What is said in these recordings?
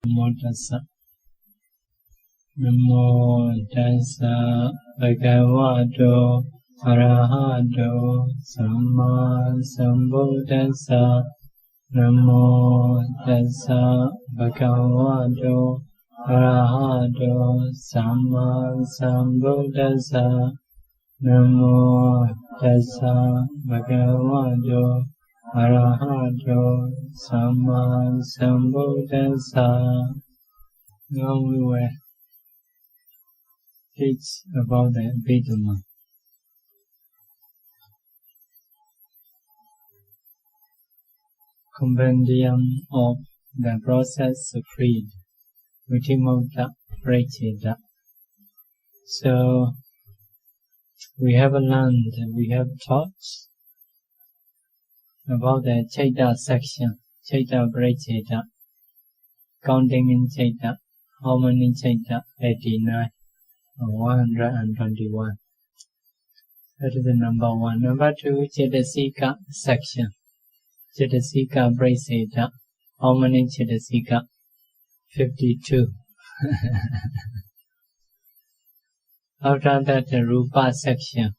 Namo tassa. Namo tassa bhagavato arahato samma sambuddhassa. Namo tassa bhagavato arahato samma sambuddhassa. Namo tassa bhagavato arahato samma sambuddhassa. Now we will teach about the Dhamma. Compendium of the process of freed, Vitimokta Pracheta. So we have learned, we have taught about the Chaita section, Chaita Pracheta, counting in Chaita, how many Chaita? 89 or 121. That is the number one. Number two, Chaitasika section, Chaitasika Pracheta. How many Chaitasika? 52. After that, the Rupa section.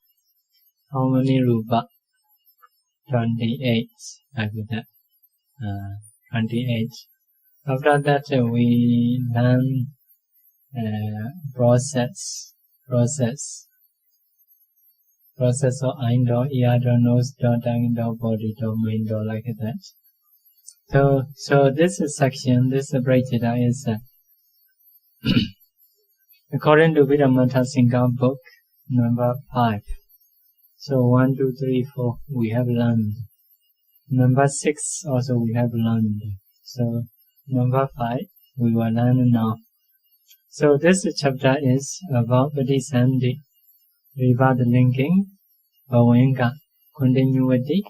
How many Rupa? 28. Like that. 28. After that, we learn process of eye door, ear door, nose door, tongue door, body door, main door, like that. So this section, this Pracheta is according to Vipassana Single book number 5. So 1, 2, 3, 4 we have learned. Number 6 also we have learned. So number 5 we will learn now. So this chapter is about Patisandhi, Revard linking, Bhavanka, continuity,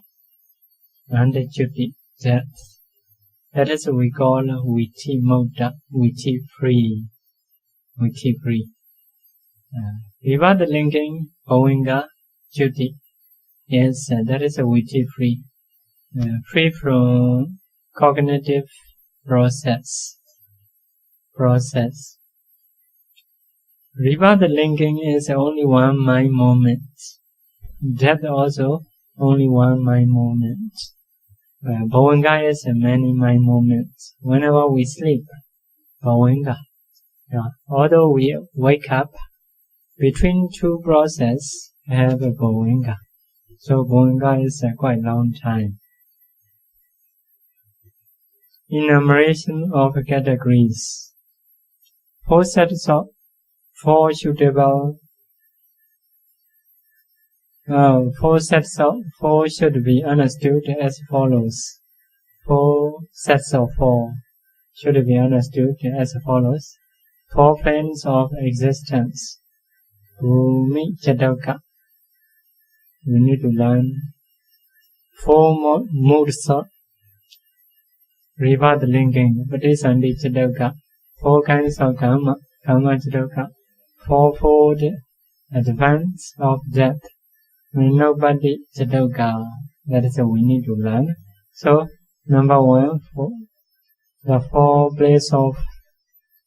and duty, depth. That is what we call Vitimokta, Viti free. Revard linking, Bhavanka, duty, yes, that is a Viti free. Free from cognitive process. Revard linking is only one mind moment. Depth also only one mind moment. Bhavanka is many mind moments. Whenever we sleep, Bhavanka. Although we wake up, between two processes have a Bhavanka. So Bhavanka is a quite long time. Enumeration of categories. Four should be understood as follows. 4 sets of 4 should be understood as follows. 4 planes of existence. Bhumi Jataka. We need to learn 4 moods. Revard linking, Patisandhi Jataka. 4 kinds of karma Jataka. 4-fold advance of death. Nobody Jataka. That is what we need to learn. So, number 1, the 4 places of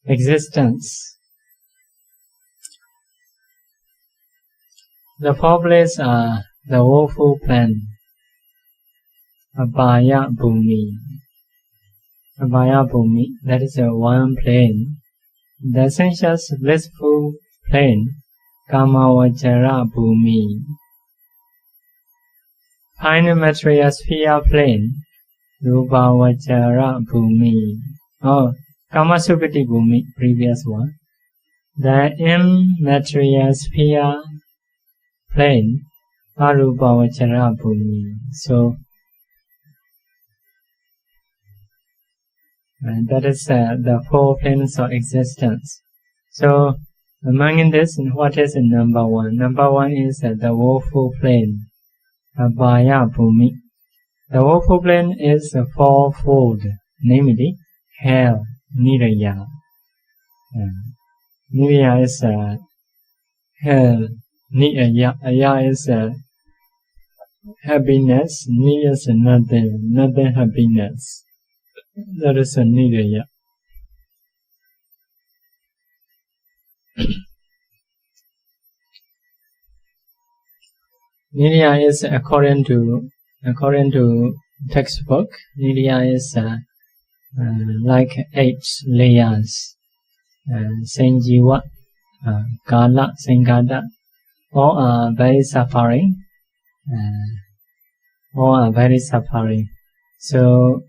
existence. The 4 places are the woeful plane, Abhaya Bhumi, that is one plane. The sensuous blissful plane, Kamavajara Bhumi. Final material sphere plane, Rupavajara Bhumi. Kamasukati Bhumi, previous one. The immaterial sphere plane, Arupavajara Bhumi. So, that is the 4 planes of existence. So, among this, what is number 1? Number 1 is the woeful plane, Abhaya Bhumi. The woeful plane is 4-fold, namely hell, Niraya. Niraya is hell, Niraya. Aya is happiness, Niraya is nothing happiness. That is a Niraya. Nidya is according to textbook. Nidya is like 8 layers. Senjiva, Kala, Sengada, all are very suffering. All are very suffering. So,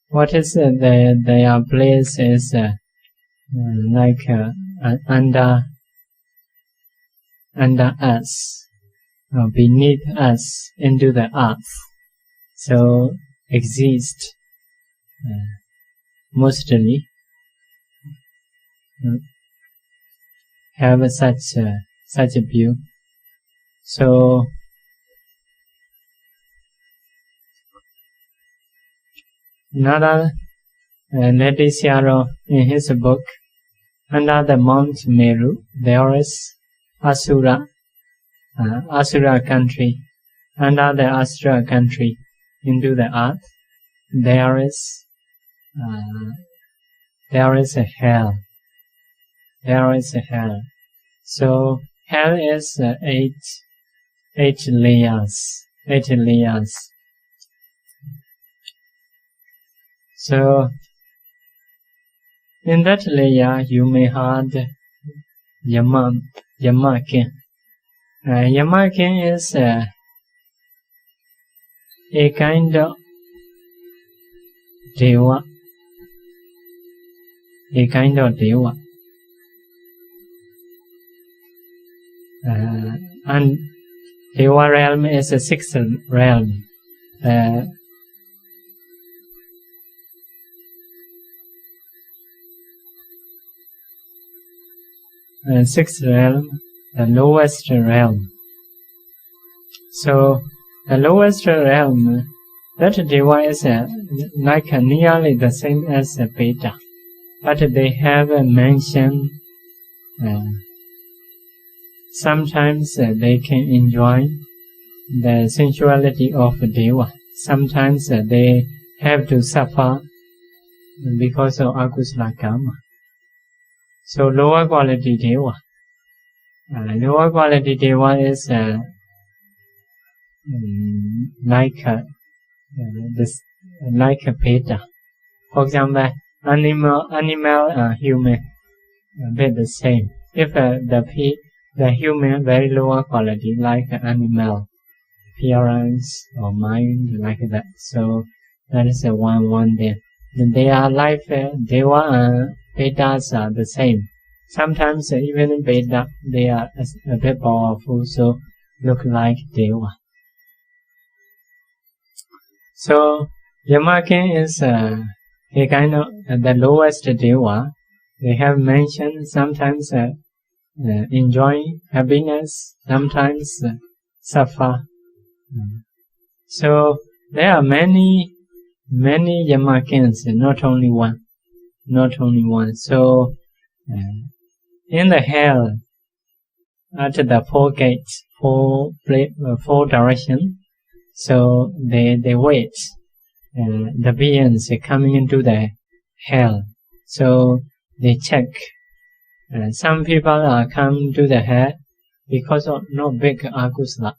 what is their place is like under us, beneath us, into the earth. So exist mostly have such a view. So another Netisharo in his book, under the Mount Meru, there is Asura country. Under the Asura country, into the earth, there is a hell. There is a hell. So hell is 8 layers. 8 layers. So in that layer, you may have Yamakin. Yamakin is a kind of Deva. A kind of Deva. And Deva realm is a 6th realm. 6th realm, the lowest realm. So the lowest realm, that Deva is like nearly the same as a Beta, but they have mentioned sometimes they can enjoy the sensuality of Deva. Sometimes they have to suffer because of akusala karma. So lower quality Deva. Lower quality Deva is like a Beta. For example, animal, human, they're the same. If the human very lower quality, like animal, appearance or mind, like that. So that is one there. They are like Deva and Betas are the same. Sometimes even Beta, they are a bit powerful, so look like Deva. So Yamakin is a kind of the lowest Deva. They have mentioned sometimes enjoy happiness, sometimes suffer. So there are many Yamakins, not only one. So in the hell, at the 4 gates, 4 directions, so they wait the beings coming into the hell. So they check. Some people come to the hell because of no big akusala.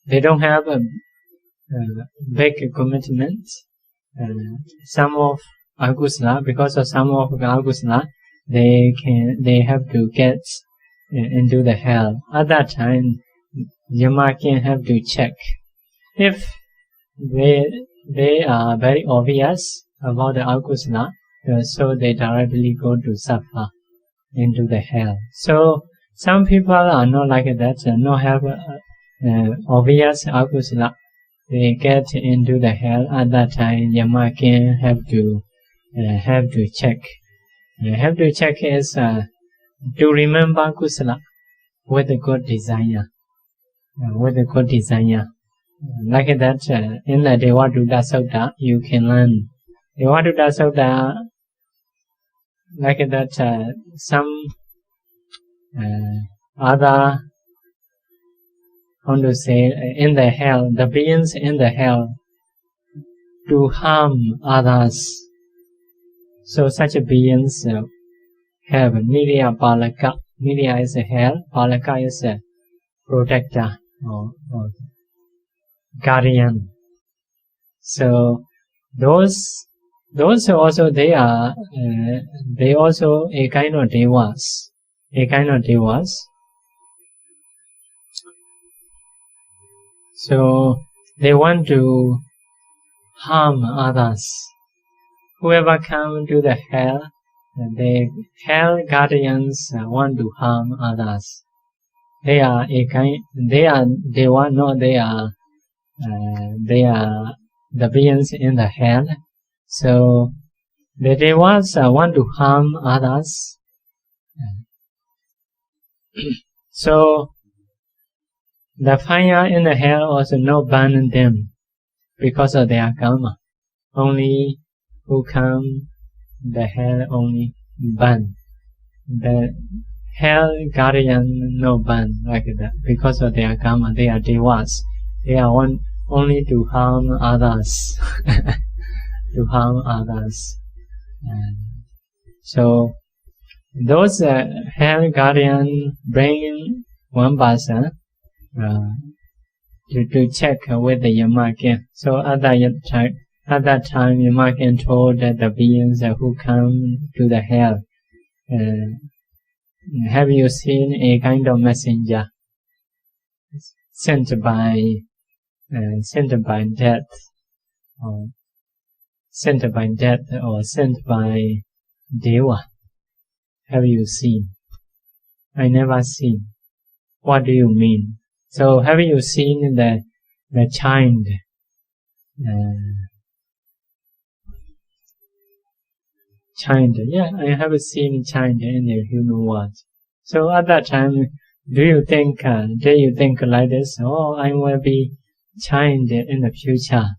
They don't have a big commitment. Some of akusala, because of some of akusala, they have to get into the hell. At that time, Yamakin have to check. If they are very obvious about the akusala, so they directly go to suffer into the hell. So some people are not like that, not have obvious akusala. They get into the hell. At that time, Yamakin have to check. Have to check is to remember kusala with a good desire. With a good desire. Like that, in the Theravada Sutta, you can learn. Theravada Sutta, like that, some how to say, in the hell, the beings in the hell to harm others. So such beings have Nidya Palaka. Nidya is a hell, Palaka is a protector or guardian. So those also they also a kind of devas. So they want to harm others. Whoever come to the hell, the hell guardians want to harm others. They are the beings in the hell. So the devas want to harm others. So the fire in the hell also not burn them because of their karma. Only who come the hell only burn. The hell guardian no burn like that because of their karma. They are devas. They are only to harm others. To harm others. So those hell guardian bring one person to check with the Yamakin. So at that time Yamakin told the beings who come to the hell, have you seen a kind of messenger sent by death, or sent by Deva? Have you seen? I never seen. What do you mean? So have you seen the child? Child, yeah, I have seen child in the human world. So at that time, do you think like this? Oh, I will be child in the future.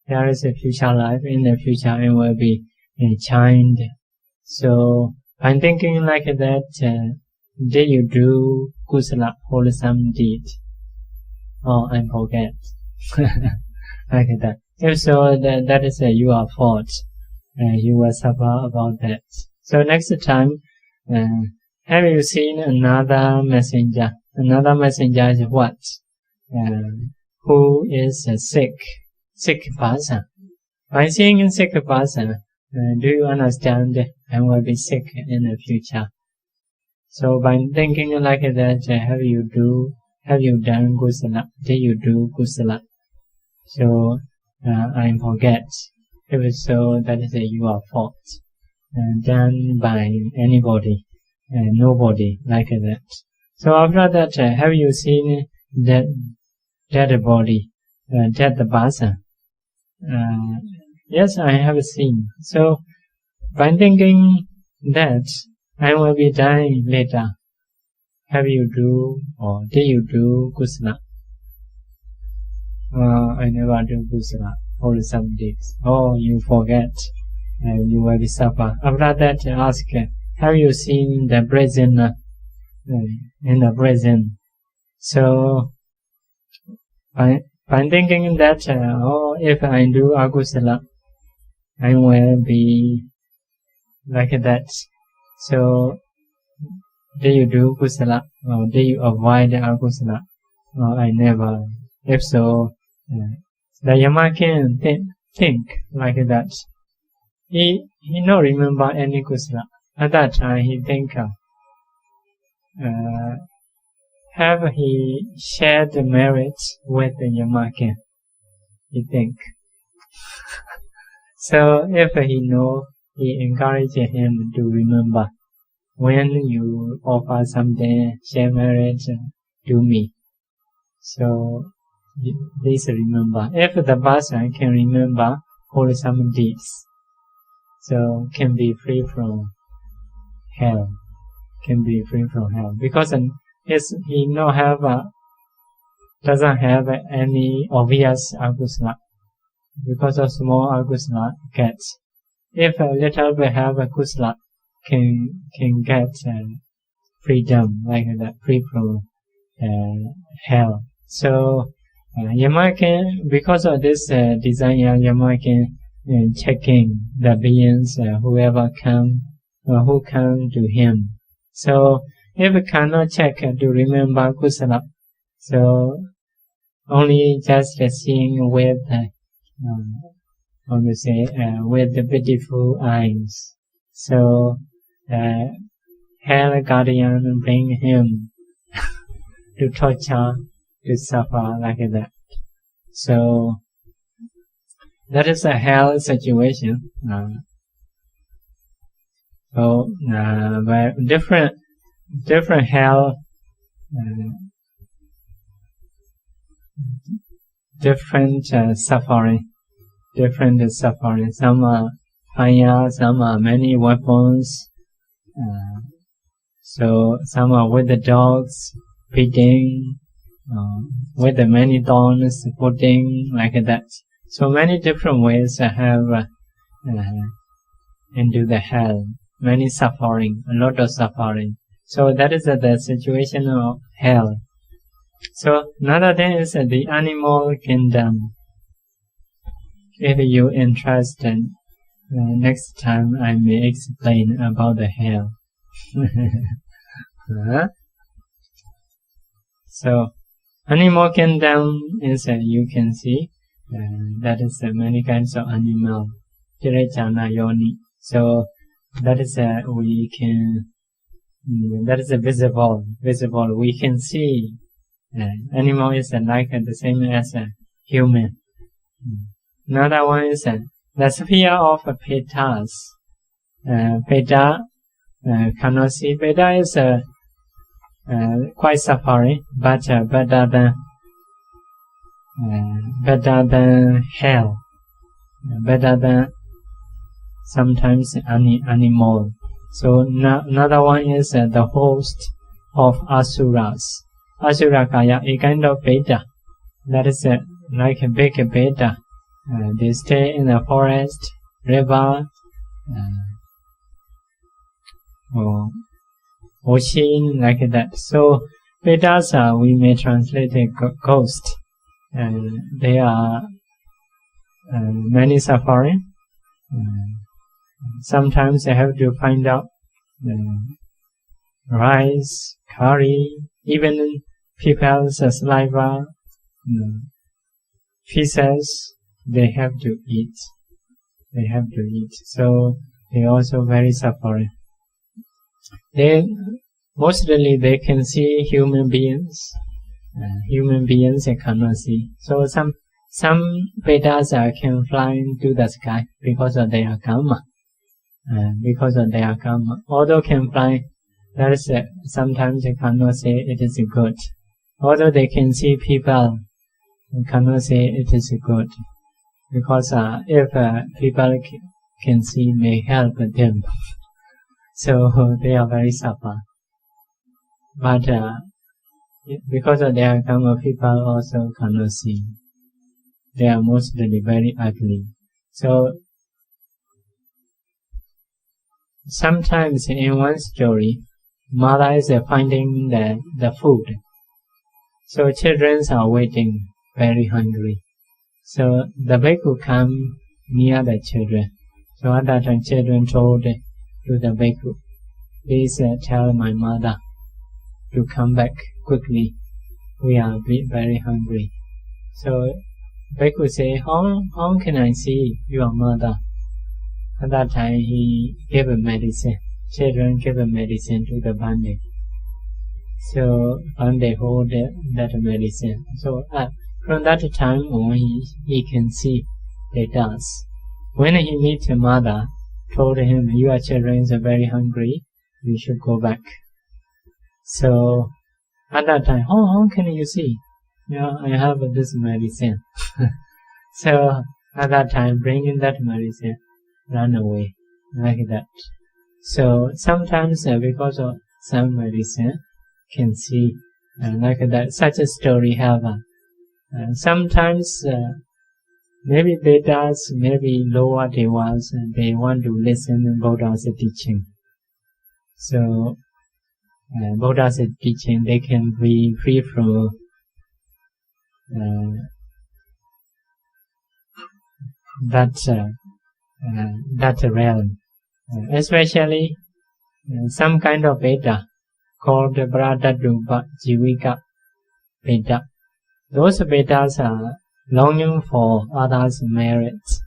There is a future life. In the future, I will be a child. So I'm thinking like that. Did you do kusala, wholesome deed? Oh, I forget. Like that. If so, that is your fault. You will suffer about that. So next time, have you seen another messenger? Another messenger is what? Who is a sick person. By seeing a sick person, do you understand I will be sick in the future? So by thinking like that, have you done kusala? Did you do kusala? So I forget. If so, that is your fault. Done by anybody, nobody like that. So after that, have you seen dead body, dead person? Yes, I have seen. So by thinking that I will be dying later, have you do or did you do kusala? I never do kusala. Wholesome deeds. Oh, you forget, and you will be suffer. After that, ask, have you seen the prison in the prison? So by thinking that, if I do akusala, I will be like that. So do you do kusala, or do you avoid akusala? I never. If so, the Yamakin think like that. He not remember any kusala. At that time he think, have he shared the merits with the Yamakin? He think. So if he know, he encourage him to remember. When you offer something, share merit to me. So please remember. If the person can remember wholesome deeds, so can be free from hell. Because he doesn't have any obvious akusala. Because of small akusala gets. If a little bit have a kusala, can get freedom like that, free from hell. So Yama can, because of this desire, Yama can checking the beings whoever come or who come to him. So if we cannot check to remember kusala, so only just seeing with with the beautiful eyes. So hell guardian bring him to torture, to suffer like that. So that is a hell situation. Where different hell, different suffering. Some are fire, some are many weapons. So some are with the dogs, beating, with the many thorns, putting like that. So many different ways to have into the hell. Many suffering, a lot of suffering. So that is the situation of hell. So another thing is the animal kingdom. If you're interested, next time I may explain about the hell. So animal kingdom is you can see that is many kinds of animal. So that is we can that is visible. We can see animal is like the same as human. Another one is the sphere of Petas. Peta cannot see. Peta is quite suffering, but better than hell, better than sometimes animal. So another one is the host of Asuras. Asura Kaya, a kind of beta. That is like a big beta. They stay in the forest, river, or ocean, like that. So betas we may translate a ghost. They are many suffering. Sometimes they have to find out rice, curry, even people's saliva, feces. They have to eat. So they also very suffering. Mostly they can see human beings. Human beings they cannot see. So some betas can fly to the sky because of their karma. Although can fly, that is sometimes they cannot say it is good. Although they can see people, they cannot say it is good. Because if people can see, may help them. So they are very suffer. But because of their karma, people also cannot see. They are mostly very ugly. So sometimes in one story, mother is finding the food. So children are waiting, very hungry. So the bhikkhu come near the children. So at that time, children told to the bhikkhu, please tell my mother to come back quickly. We are very hungry. So bhikkhu say, how can I see your mother? At that time, he gave a medicine. Children gave a medicine to the Bande. So Bande hold that medicine. So from that time on, he can see the dance. When he meets a mother, told him, your children are very hungry, we should go back. So at that time, how can you see? I have this medicine. So at that time, bring in that medicine, run away, like that. So sometimes because of some medicine, can see like that. Such a story have. Sometimes maybe Vedas, maybe lower devas, they want to listen to Buddha's teaching. So Buddha's teaching, they can be free from that realm, especially some kind of Veda called Brahdarupa Jivika Veda. Those Vedas are longing for others' merits,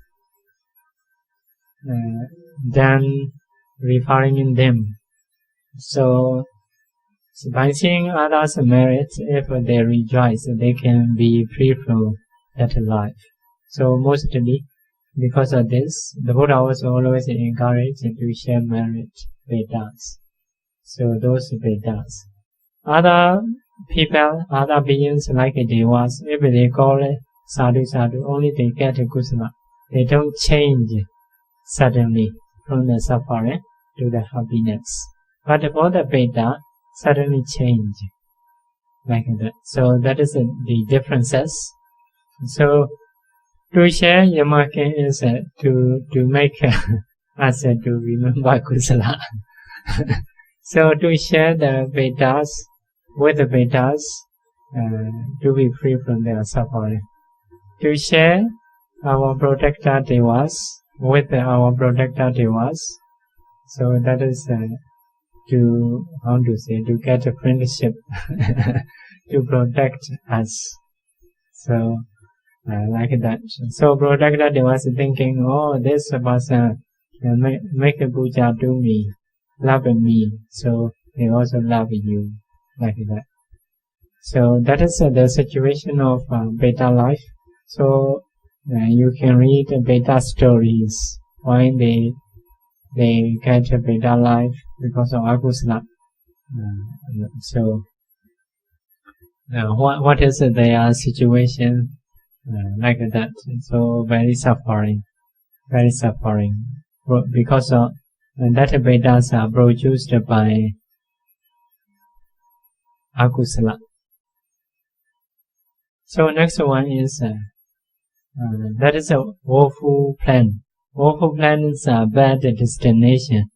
then referring in them. So by seeing others' merits, if they rejoice, they can be free from that life. So mostly, because of this, the Buddha was always encouraged to share merit Vedas. So those Vedas. Other people, other beings like Devas, if they call it sadhu sadhu, only they get kusala. They don't change suddenly from the suffering to the happiness. But for the Veda, suddenly change like that. So that is the differences. So to share Yamaken is to make us to remember kusala. So to share the Vedas with the Vedas, to be free from their suffering. To share our protector Devas with our protector Devas. So that is to get a friendship to protect us. So like that. So protector Devas is thinking, oh, this person make a puja to me, love me, so they also love you, like that. So that is the situation of Veda life. So you can read Veda stories why they get a Veda life because of akusala. So what is their situation like that? So very suffering because of that Vedas are produced by akusala. So next one is that is a woeful plan. Woeful plan is a bad destination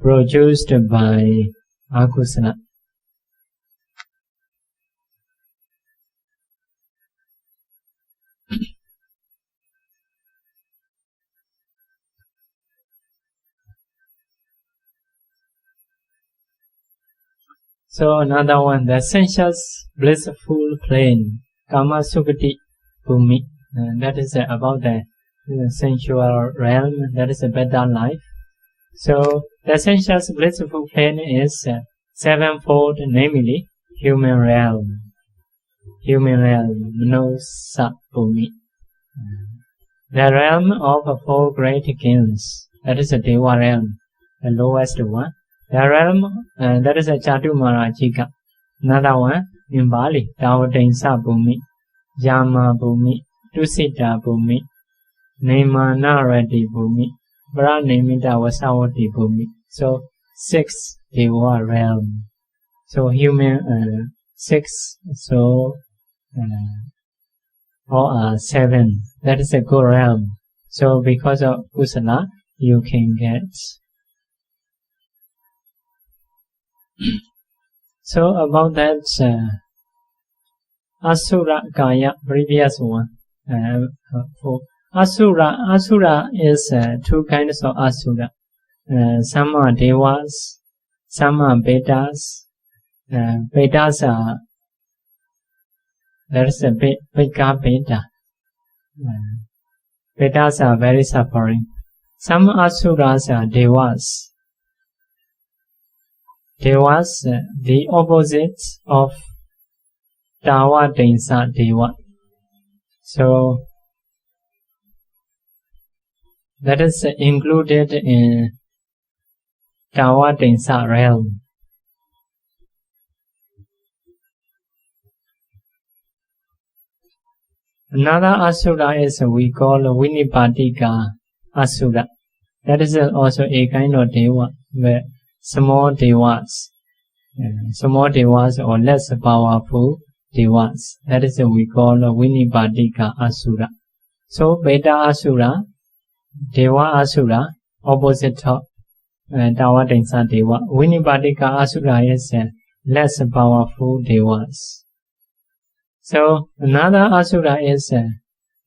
produced by akusala. So another one, the sensuous blissful plane, Kama Sukati Bhumi. That is about the sensual realm, that is a better life. So the sensuous blissful plane is sevenfold, namely human realm, Manosa Bhumi. The realm of four great kings, that is a Deva realm, the lowest one. The realm, that is a Chaturmarajika. Another one, in Bali, Tawadensa Bhumi, Yama Bhumi, Tusita Bhumi, Nemanaradi Bhumi, Pranimita Vasavati Bhumi. So 6 Deva realm. So human 6, so or 7. That is a good realm. So because of kusala, you can get. So about that Asura Kaya, previous one. For Asura is 2 kinds of Asura. Some are Devas, some are Vedas. Vedas are, there is a Vega Veda. Vedas are very suffering. Some Asuras are Devas. Devas, the opposite of Tawadensa Deva. So that is included in Tawadensa realm. Another Asura is we call Vinipatika Asura. That is also a kind of Deva, where small devas or less powerful devas. That is we call Vinipatika Asura. So Veda Asura, Deva Asura, opposite of Tawadensa Deva. Vinipatika Asura is less powerful devas. So another asura is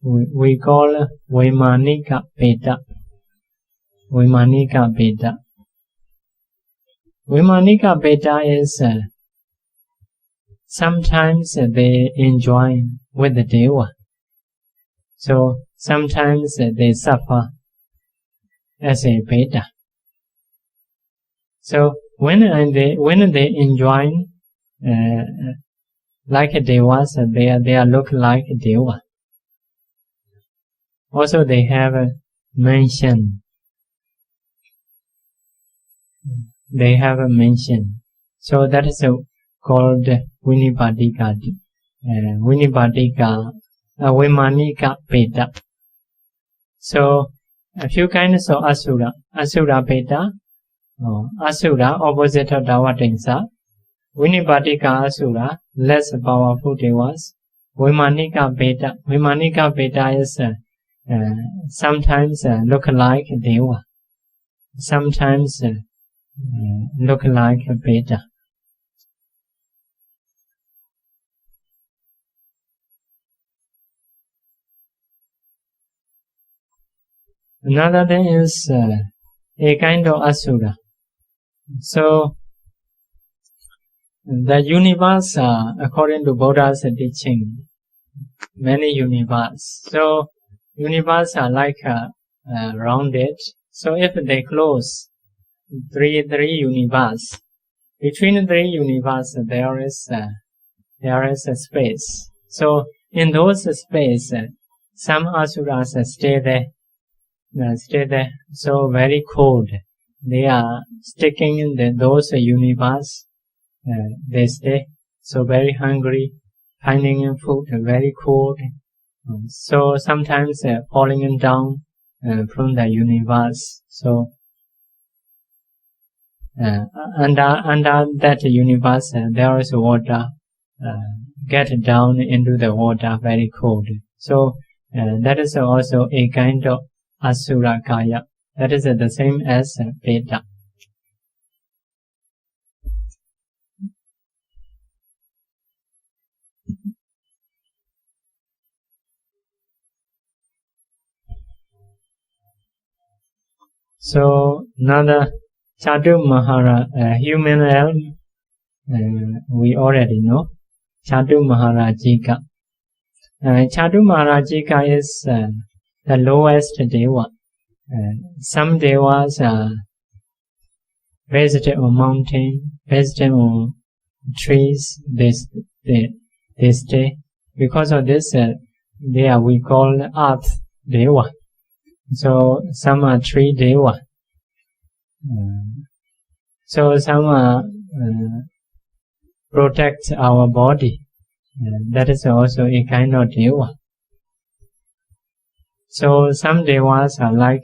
we call Vaimanika-bheda. Vaimanika-bheda. Vaimanika-bheda is sometimes they enjoy with the deva. So sometimes they suffer as a bheda. So when they enjoy like a devas, they are look like a deva. Also they have a mention. They have a mention. So that is called Vinipadika. Vaimanika-bheda. So a few kinds of asura. Asura-bheda, asura, opposite of Davatinsa. Vinipadika asura, less powerful devas. Vaimanika-bheda. Vaimanika-bheda is sometimes look like a deva. Sometimes look like a bheda. Another thing is a kind of asura. So the universe, according to Buddha's teaching, many universe. So universe are like rounded. So if they close three universe, between three universe there is a space. So in those space, some asuras stay there. So very cold. They are sticking in those universe. They stay so very hungry, finding food very cold. So sometimes falling down from the universe. So under that universe there is water. Get down into the water very cold. So that is also a kind of asura kaya. That is the same as bheda. So another Chatu Mahara, human realm, we already know. Chatu Maharajika. Chatu Maharajika is the lowest deva. Some devas are based on mountain, based on trees. They stay. Because of this, we call earth deva. So some are tree deva. So some protect our body. That is also a kind of deva. So some devas are like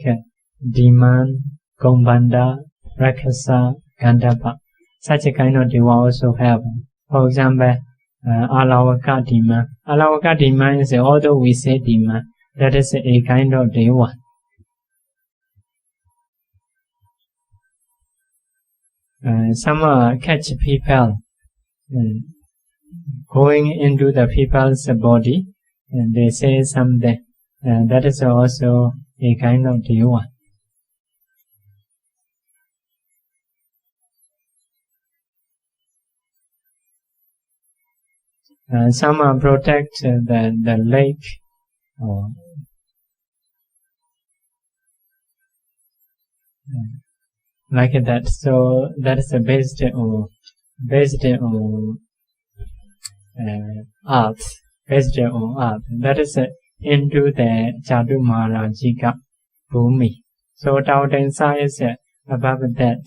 Demon, Gombanda, Rakasa, Gandhapa. Such a kind of deva also have. For example, Alavaka Demon. Alavaka Demon is, although we say Demon, that is a kind of deva. Some catch people going into the people's body, and they say something. That is also a kind of deva. Some protect the lake, or like that. So that is based on earth. Based on earth. That is into the Chatu Maharajika Bhumi. So Taodensa is above that.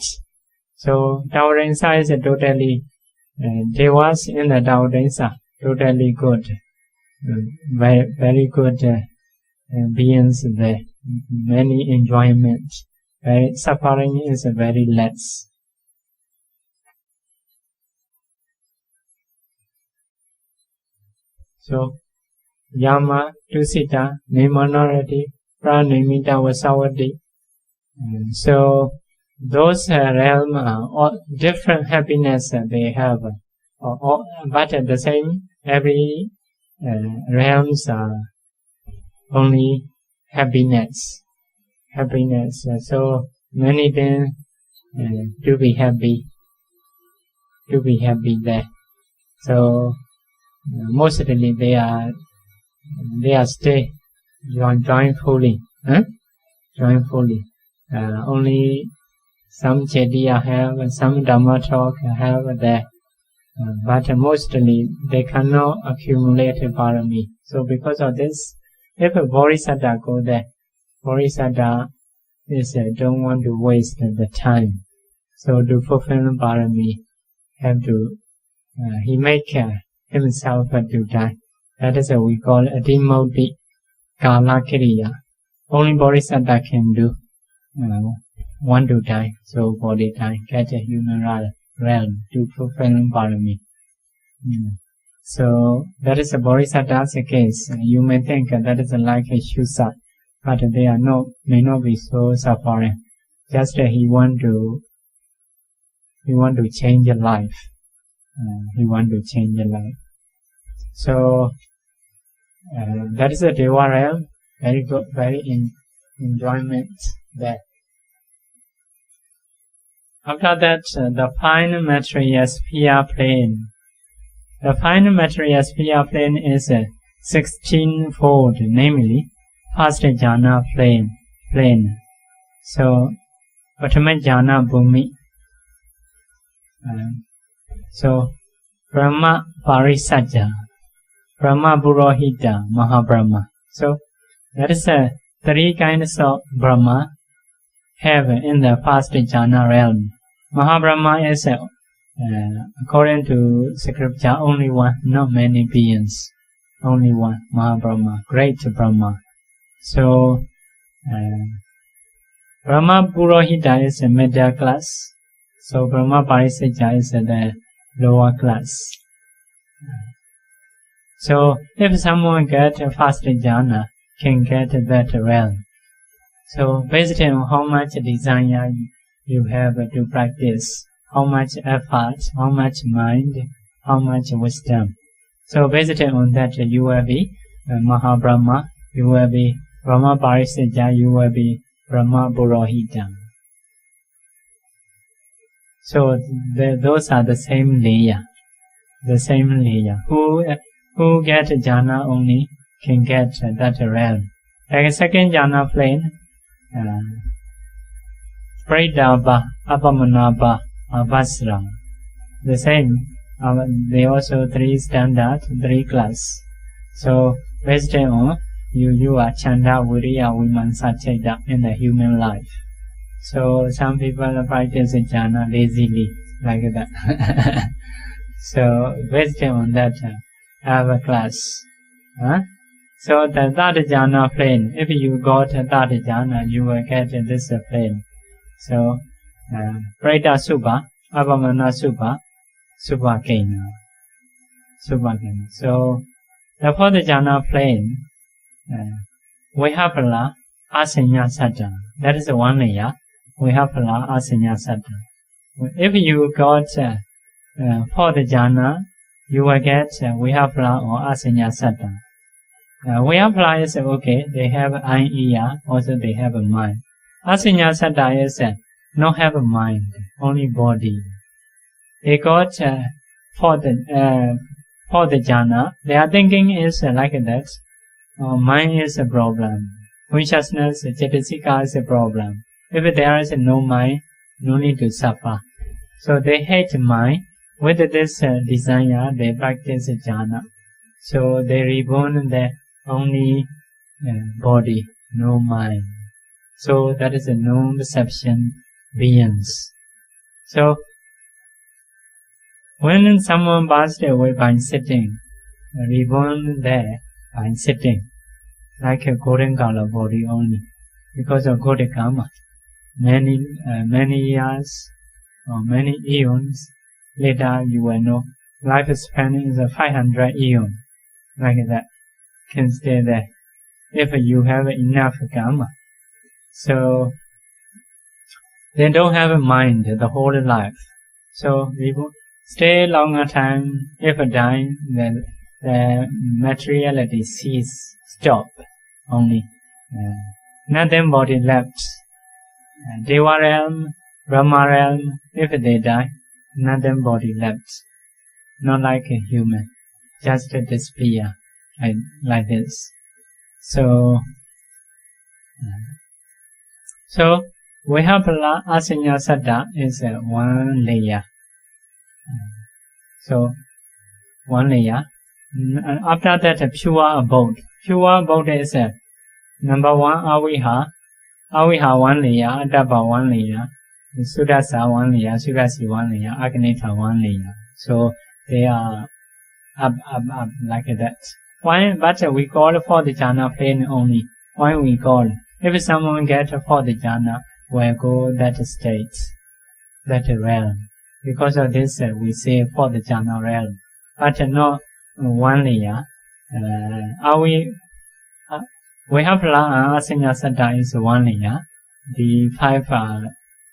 So Taodensa is totally devas in the Taodensa, totally good, very good beings there. Many enjoyment. Suffering is very less. So Yama, Tusita, Minority, Pranimita, Vasavati. So those realm all different happiness they have, but at the same every realms are only happiness. So many things to be happy there. So mostly they are stay joyfully. Only some Chediya have, some Dhamma talk have there. But mostly they cannot accumulate parami. So because of this, if a Bodhisattva go there, Bodhisattva is don't want to waste the time. So to fulfill parami, have to he make himself to die. That is what we call adimoti kala kiriya. Only Bodhisattva can do. Want to die, so body die, get a human realm to fulfill parami. So that is a Bodhisattva's case. You may think that is like a Shusa, but they are may not be so suffering. Just he want to change a life. So that is a Deva realm. Very good, very enjoyment there. After that, the fine material sphere plane. The fine material sphere plane is 16-fold, namely, first jhana plane. So, Prathama jhana bhumi. So, Brahma Parisajja, Brahma Purohita, Mahabrahma. So, that is 3 kinds of Brahma have in the first jhana realm. Mahabrahma is, according to scripture, only one, not many beings. Only one, Mahabrahma, great Brahma. So, Brahma Purohita is a middle class. So, Brahma Parisajja is the lower class. So, if someone gets first jhana, can get that realm. So, based on how much desire you have to practice, how much effort, how much mind, how much wisdom. So, based on that, you will be Mahabrahma, you will be Brahma Parisajja, you will be Brahma Purohita. So, those are the same layer. Who get jhana only can get that realm. Like a second jhana plane, Pradabha, Apamanabha, Avasra. The same, they also 3 standard, 3 class. So, based on you are Chanda, Viriya, Vimansa, Cheda in the human life. So, some people practice jhana lazily, like that. So, based on that, have a class. So, the third jhana plane, if you got third jhana, you will get this plane. So, Prada Subha, Abhamana Subha, Subhakena. So, the fourth jhana plane, Vihapala, Asanya Satta. That is one layer. Vihapala, Asanya Satta. If you got fourth jhana, you will get Vihapala or Asanya Satta. Vihapala is okay, they have eye, ear, also they have a mind. Asanya Satta is not have a mind, only body. They got for the jhana, their thinking is like that. Mind is a problem. Consciousness, cetasika is a problem. If there is no mind, no need to suffer. So they hate mind. With this desire, they practice jhana. So they reborn the only body, no mind. So that is a non-perception beings. So when someone passed away by sitting, reborn there by sitting, like a golden color body only, because of good karma. Many years or many eons later, you will know lifespan is 500 eons, like that, can stay there if you have enough karma. So they don't have a mind the whole life. So we will stay longer time. If die, then the materiality stop only. Nothing body left. Deva realm, Brahma realm, if they die, nothing body left. Not like a human, just disappear like this. So we have Asinya Saddha is one layer. So one layer. After that, pure abode. Pure abode is number one, Aviha. Aviha one layer, Adabha one layer, Sudasa one layer, Sugasi one layer, Agnita one layer. So they are up like that. Why? But we call for the jhana plane only. Why we call? If someone get for the jhana, will go that state, that realm. Because of this, we say for the jhana realm, but not one layer. We have Asinya Saddha is one layer. The five are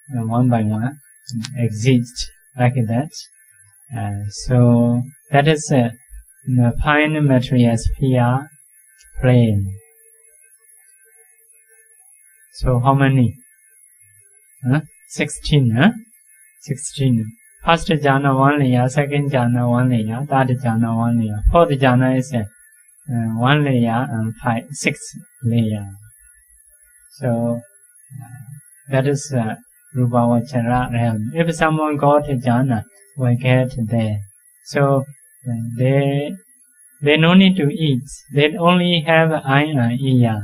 one by one exist like that. So that is the fine material sphere plane. So how many? 16. 16. First jhana one layer, second jhana one layer, third jhana one layer, fourth jhana is one layer and 6 layer. So that is Rupavachara realm. If someone got a jhana, will get there. So they no need to eat. They only have eye and ear.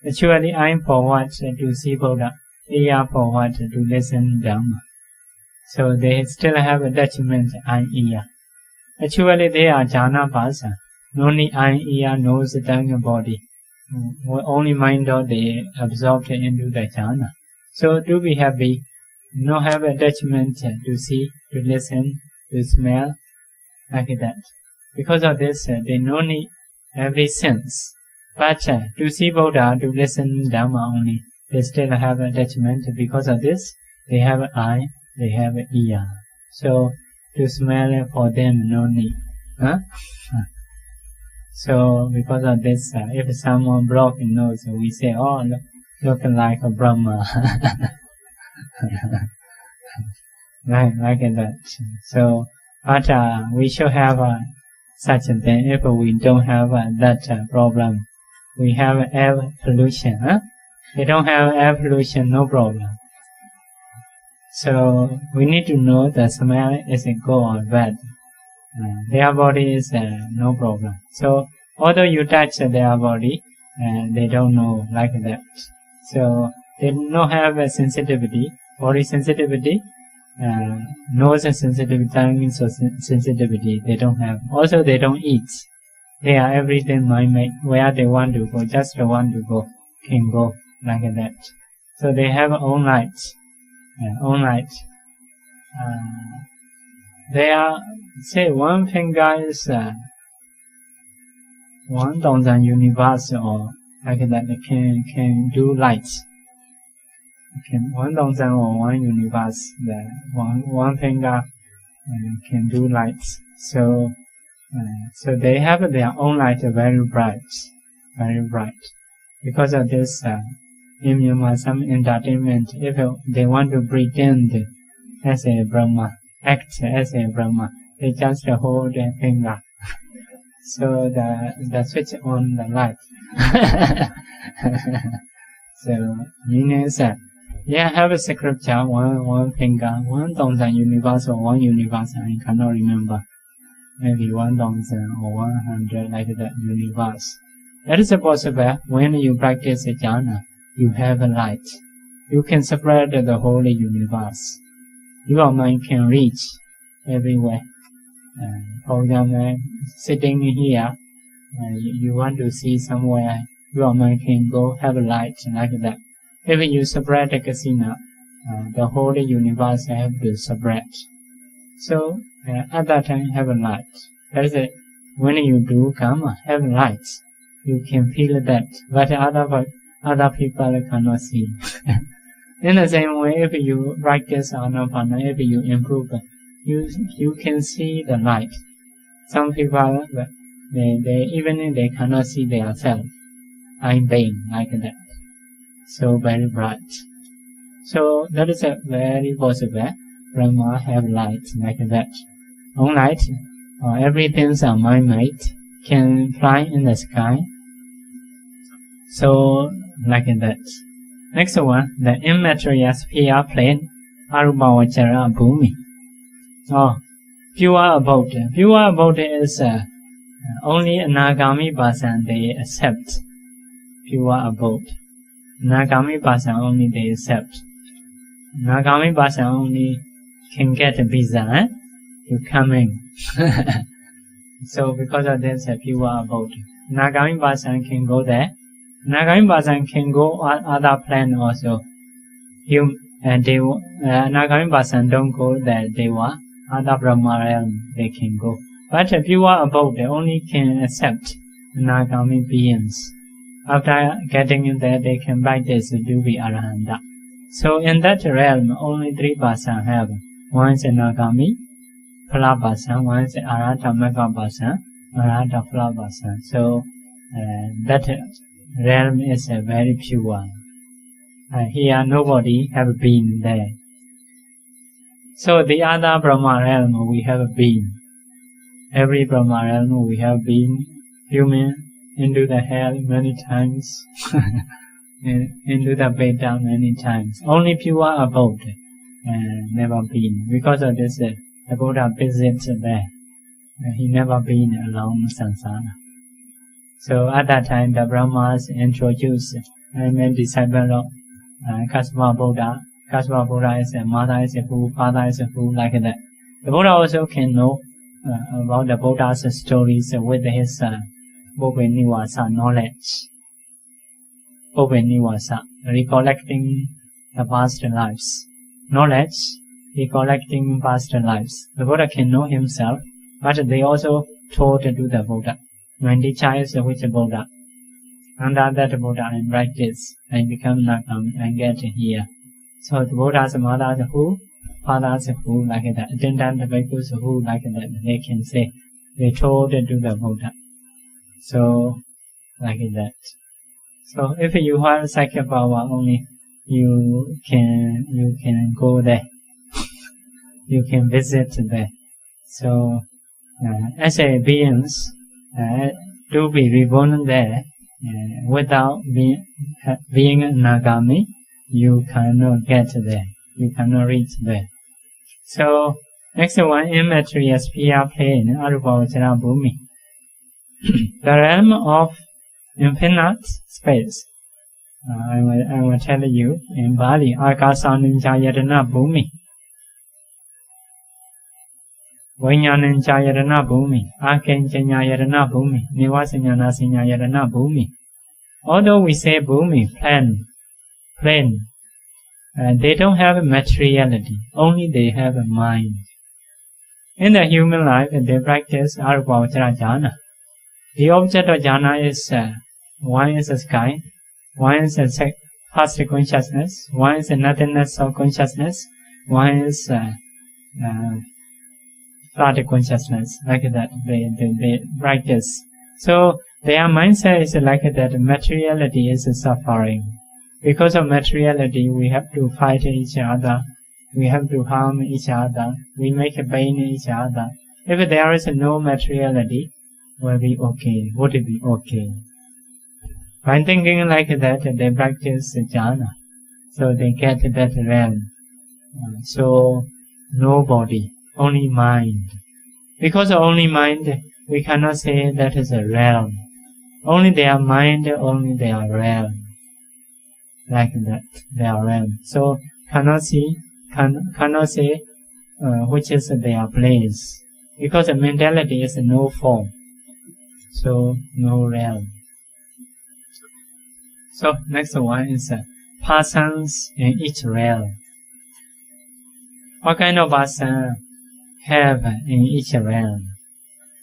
Actually, eye for what? To see Buddha. Ear for what? To listen Dhamma. So they still have attachment eye ear. Actually, they are jhana basa. Only eye, ear, nose, tongue, body. Only mind or they absorbed into the jhana. So to be happy, no have attachment to see, to listen, to smell, like that. Because of this, they no need every sense. But to see Buddha, to listen Dhamma only, they still have attachment. Because of this, they have eye, they have ear. So to smell for them, no need. So because of this, if someone broken nose, we say, oh, look like a Brahma. like that. So, but we should have such a thing. If we don't have that problem, we have air pollution. They don't have air pollution, no problem. So we need to know the smell is good or bad. Their body is no problem. So although you touch their body, they don't know like that. So they don't have a sensitivity, body sensitivity, nose sensitivity, tongue sensitivity. They don't have. Also, they don't eat. They are everything mind-made. Where they want to go, just want to go, can go like that. So they have own light. Own light. They are, say, one finger is 1,000 universe or like that. Can do light. Can 1,000 or one universe. The one finger can do light. So they have their own light very bright, very bright. Because of this, in Myanmar, some entertainment, if they want to pretend as a Brahma, act as a Brahma, they just hold their finger. So the switch on the light. So meaning is have a scripture, one finger, 1,000 universe or one universe, I cannot remember. Maybe 1,000 or 100 like that universe. That is possible when you practice jhana. You have a light. You can spread the whole universe. Your mind can reach everywhere. For example, sitting here, you want to see somewhere, your mind can go have a light like that. If you spread the kasina, the whole universe have to spread. So at that time, have a light. That is it. When you do karma, have light. You can feel that, but other people cannot see. In the same way, if you practice Anapana, if you improve, you can see the light. Some people, Even they cannot see themselves. I'm vain, like that. So very bright. So that is a very possible. Brahma have light like that. On light, everything are mind-made, can fly in the sky. So like that. Next one, the immaterial sphere plane, Arubhavachara Bhumi. Pure abode. Pure abode is only Anagami person they accept. Pure abode. Anagami person only they accept. Anagami person only can get a visa to come in. So because of this, pure abode. Anagami person can go there. Anagami person can go other planet also. Anagami person don't go there. They were other Brahma realm. They can go. But pure abode, they only can accept Anagami beings. After getting in there, they can practice to be Arahanta. So in that realm, only 3 persons have. One is Anagami, Phala person. One is Arahata Magga person, Arahata Phala person. So that realm is very pure. Here nobody have been there. So the other Brahma realm we have been. Every Brahma realm we have been human, into the hell many times, into the Veda many times. Only pure abode never been. Because of this, the Buddha visits there. He never been alone samsara. So at that time, the Brahmas introduced a disciple of Kassapa Buddha. Kassapa Buddha is a mother is a fool, father is a fool, like that. The Buddha also can know about the Buddha's stories with his Bhuvanivasa knowledge. Bhuvanivasa, recollecting the past lives. Knowledge, recollecting past lives. The Buddha can know himself, but they also taught to the Buddha. My teacher is which Buddha. Under that Buddha I practice, I become Nakam, I get here. So the Buddha's mother is who? Father is who, like that. Attendant bhikkhus who, like that. They can say, they told to the Buddha. So, like that. So if you have psychic power only, you can go there. You can visit there. So, as a beings, to be reborn there, without being a Nagami, you cannot get there. You cannot reach there. So, next one, immaterial sphere plane, Arubhavachara Bhumi. The realm of infinite space. I will tell you in Bali, Akasaninjayatana Bhumi. Vinyaninjayatana Bhumi. Akenjanyayatana Bhumi. Nivasanyanasinayatana Bhumi. Although we say Bhumi, plane, they don't have materiality, only they have a mind. In the human life, they practice Arubhavachara jhana. The object of jhana is, one is the sky, one is the past consciousness, one is the nothingness of consciousness, one is third consciousness, like that, they practice. So, their mindset is like that, materiality is suffering. Because of materiality, we have to fight each other, we have to harm each other, we make pain each other. If there is no materiality, will be okay, would it be okay? By thinking like that, they practice jhana, so they get that realm. So, no body, only mind. Because of only mind, we cannot say that is a realm. Only their mind, only their realm. Like that, their realm. So, cannot say which is their place. Because the mentality is no form. So, no realm. So, next one is persons in each realm. What kind of person have in each realm?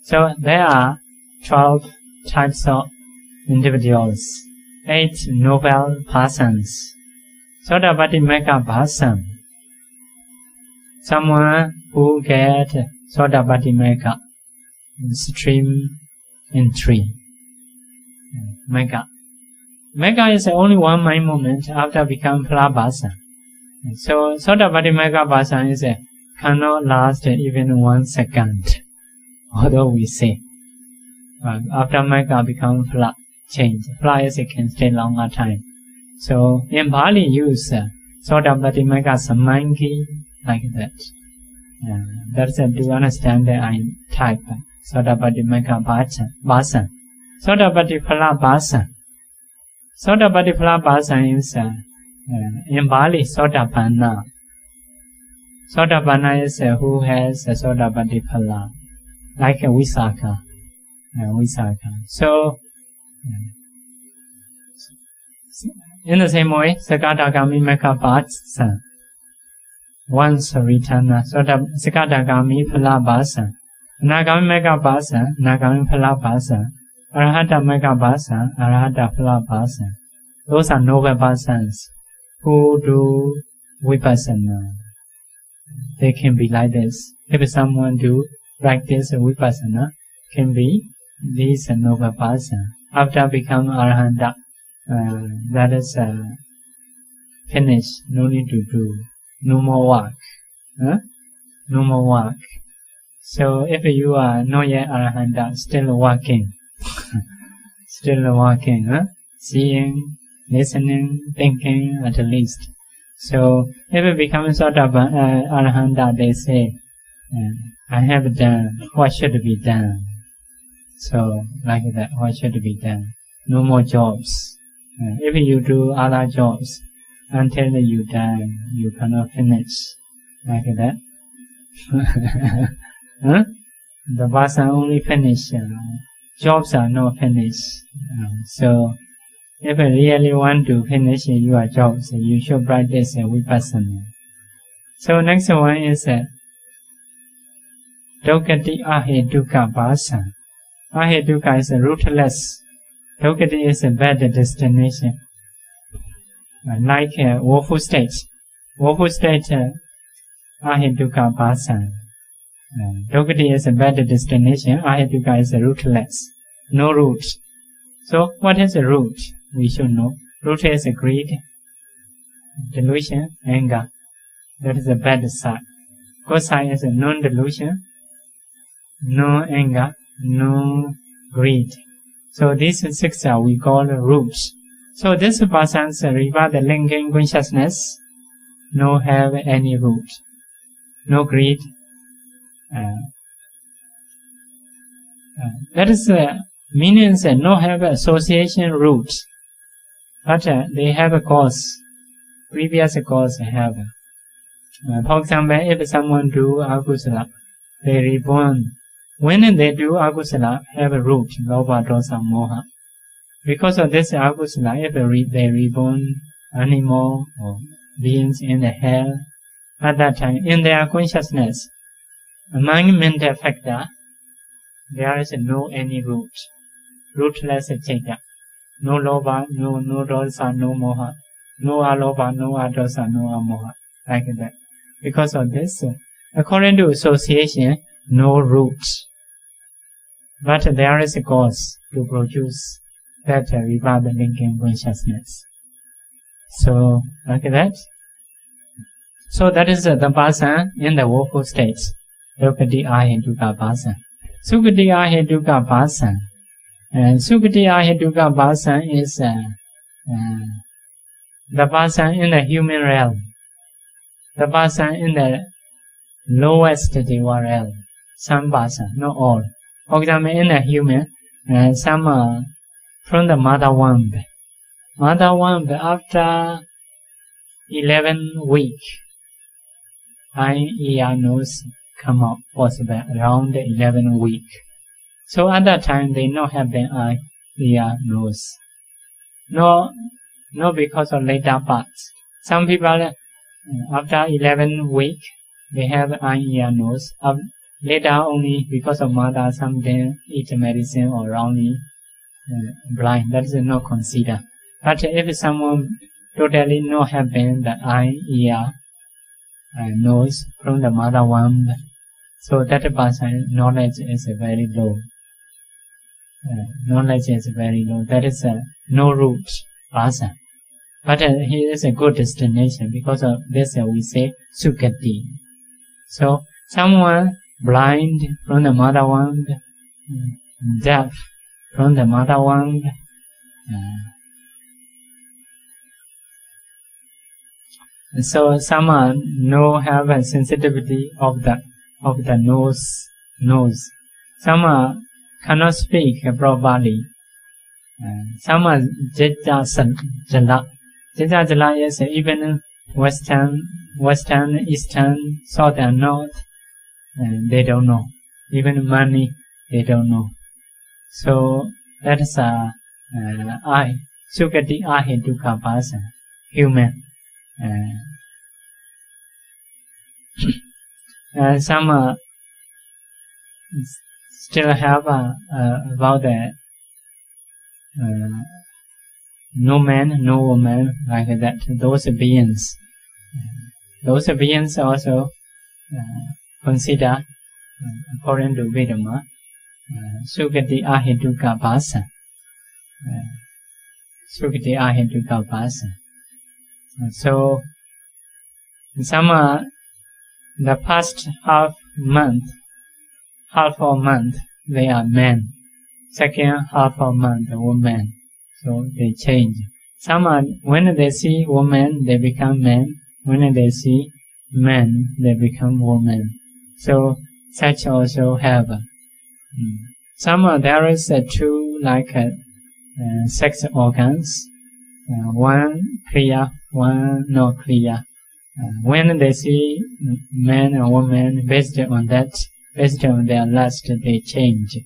So, there are 12 types of individuals, 8 noble persons. Sodapattimagga person, someone who get Sodapattimagga stream in 3. Mega. Mega is only one mind moment after becoming Phalabhasa. So Sotapatti Mega Bhasa is cannot last even 1 second. Although we say after Mega become Phala, change. Phala is can stay longer time. So in Bali use Sotapatti Mega Samangi like that. That's to understand the I type Sotapatti Mega Bhasa. Sotapatti Phala Bhasa. Sotapatti Phala Bhasa is in Bali Sotapanna. Sotapanna is who has a Sotapatti Phala, like a Visakha. So in the same way, Sakadagami Mega Bhasa. Once return Sakadagami Phala Bhasa. Nagami Mega Bhasa, Nagami Phala Bhasa. Arahata Mega Bhasa, Arahata Phala Bhasa. Those are noble bhasans who do Vipassana. They can be like this. If someone do practice Vipassana, can be these noble bhasana. After become Arahanta, that is finished. No need to do. No more work. No more work. So if you are not yet Arahanta, still working. Still working, seeing, listening, thinking at least. So if it becomes sort of Arahanta, they say, I have done what should be done. So like that, what should be done? No more jobs. If you do other jobs until you die, you cannot finish. Like that. The bhasa only finish. Jobs are not finished. So if you really want to finish your jobs, you should practice Vipassana. So next one is Dukkati Ahetuka Bhasa. Ahetuka is rootless. Dukkati is a bad destination. Like woeful state. Woeful state Ahetuka Bhasa. Dukkati is a bad destination. Ahetuka is rootless. No root. So what is a root? We should know. Root is greed, delusion, anger. That is a bad side. Good side is a non-delusion, no anger, no greed. So these 6 are we call roots. So this persons regard the linking consciousness, no have any root, no greed. That is means no have association roots, but they have a cause. Previous cause have. For example, if someone do akusala, they reborn. When they do akusala, have a root, lobha, dosa, moha. Because of this akusala, if they reborn animal or beings in the hell, at that time, in their consciousness, among mental factor, there is no any root. Rootless citta. No lobha, no dosa, no moha. No alobha, no adosa, no amoha. Like that. Because of this, according to association, no root. But there is a cause to produce that rebirth linking consciousness. So, like that. So that is the bhasa in the woeful states. Dukkati Ahetuka Bhasa. Sukkati Ahetuka Bhasa. Sukkati Ahetuka Bhasa is the bhasa in the human realm. The bhasa in the lowest deva realm. Some bhasa, not all. For example, in the human, some from the mother womb. Mother womb after 11 weeks, eye, ear, nose come out possible around 11 weeks. So at that time they not have the eye, ear, nose. No because of later parts. Some people after 11 weeks they have eye, ear, nose. Later only because of mother sometimes eat medicine or only blind. That is not considered. But if someone totally not having the eye, ear, nose from the mother womb, so that person knowledge is very low. knowledge is very low. That is a no root person. But here is a good destination. Because of this, we say Sukati. So, someone blind from the mother womb, deaf from the mother womb, so some have a sensitivity of the nose. Some cannot speak properly. Some are Jala. Jala is even Western, Eastern, South and North. They don't know. Even money, they don't know. So that is Sukati Ahetuka person, human. Some still have about the no man, no woman, like that. Those beings also consider, according to Vedama, Sukati Ahetuka person. Sukati Ahetuka person. So, some the past half of month, they are men. Second half of month, women. So they change. Some when they see woman, they become men. When they see men, they become women. So such also have. Some there is two like sex organs. One clear, one not clear. When they see man or woman, based on their lust, they change.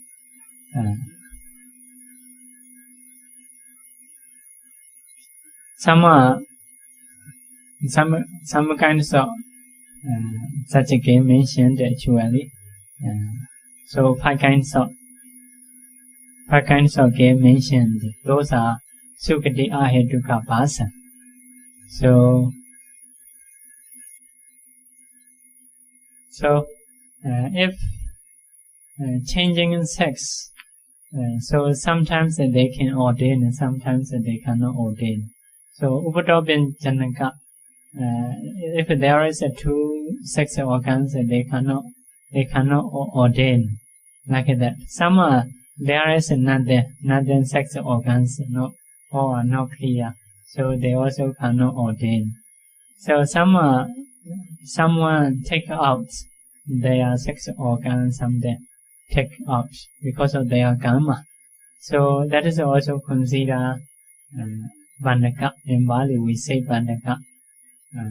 Some kinds of such a game mentioned actually. So five kinds of game mentioned. Those are Sukati Ahetuka person. So if changing in sex, so sometimes they can ordain and sometimes they cannot ordain. So Upadobin Janaka, if there is two sex organs, they cannot ordain like that. Some there is nothing sex organs, or not clear, so they also cannot ordain. So someone take out their sex organs, some they take out because of their karma. So that is also considered Bandhaka. In Bali we say Bandhaka.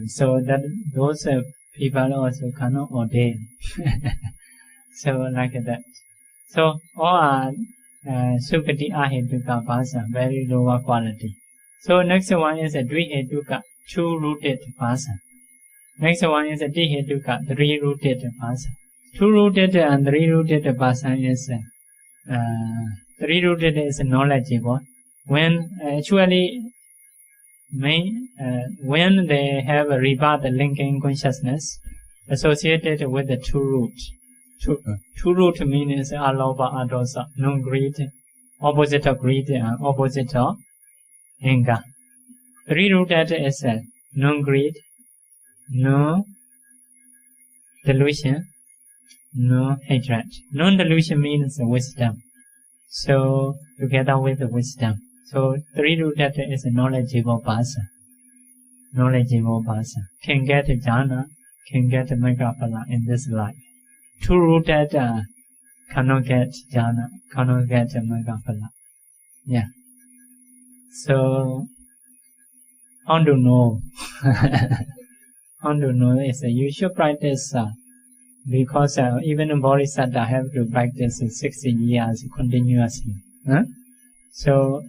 So that those people also cannot ordain. So like that. So all are Sukati Ahetuka person, very lower quality. So next one is a Dvihetuka, two-rooted person. Next one is a Dihetuka, three-rooted person. Two-rooted and three-rooted person is three-rooted is knowledgeable. When actually when they have a rebirth linking consciousness associated with the two-root. Two-root means alobha, adosa, non-greed, opposite of greed and opposite of anger. Three-rooted is non-greed, no delusion, no hatred. Non-delusion means wisdom. So together with the wisdom. So three-rooted is a knowledgeable person. Knowledgeable person can get jhana, can get megaphala in this life. Two-rooted cannot get jhana, cannot get megaphala. Yeah. So how to know? How to know is you should practice because even a bodhisattva have to practice 60 years continuously. So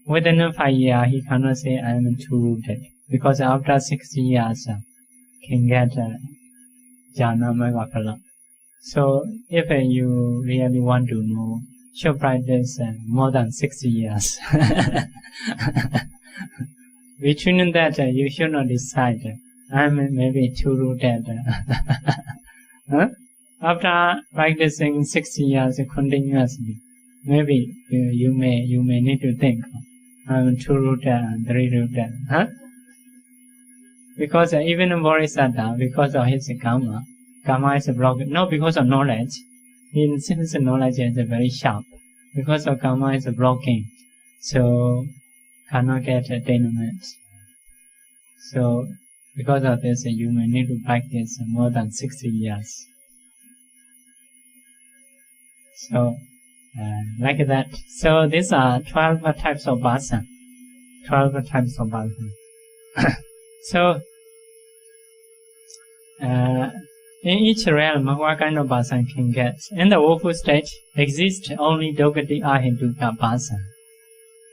within 5 years he cannot say I am two-rooted because after 60 years can get jhana megaphala. So if you really want to know, should practice more than 60 years. Between that, you should not decide, I'm maybe two-rooted. After practicing 60 years continuously, maybe you may need to think, I'm two-rooted and three-rooted, huh? Because even a Bodhisattva, because of his karma is blocked, not because of knowledge. His knowledge is very sharp. Because of karma is blocking, so cannot get attainment. So because of this, you may need to practice more than 60 years. So like that. So these are 12 types of bhasa. 12 types of bhasa. So in each realm, what kind of bhasa can get? In the woeful state, exists only Dogati Ahetuka bhasa.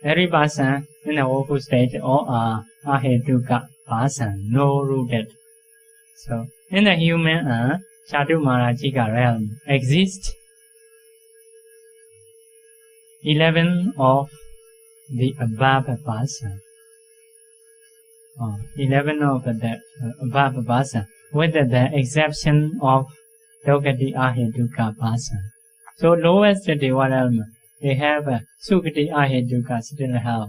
Every bhasa in the woeful state all are Ahetuka bhasa, no rooted. So in the human Chaturmarajika realm, exist 11 of the above bhasa. 11 of the above bhasa, with the exception of Dogati Ahetuka bhasa. So lowest Deva realm, they have Sukati Ahetuka still have.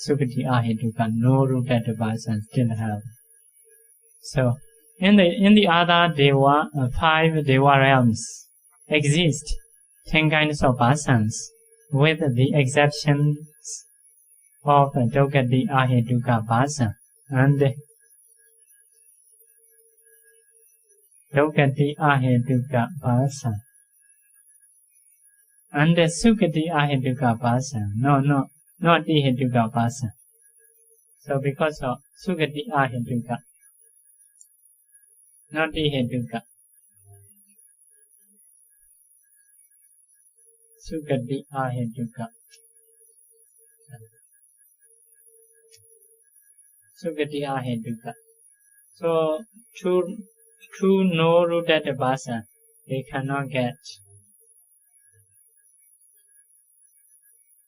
Sukati Ahetuka, no rooted bhasa still have. So in the other Deva, 5 Deva realms exist 10 kinds of bhasans, with the exceptions of Dogati Ahetuka bhasa and Dogati Ahetuka bhasa and Sukati Ahetuka bhasa. No, not Ahetuka bhasa. So because of Sukati Ahetuka, not Ahetuka. Sukati Ahetuka. Sukati Ahetuka. So true no rooted bhasa, they cannot get.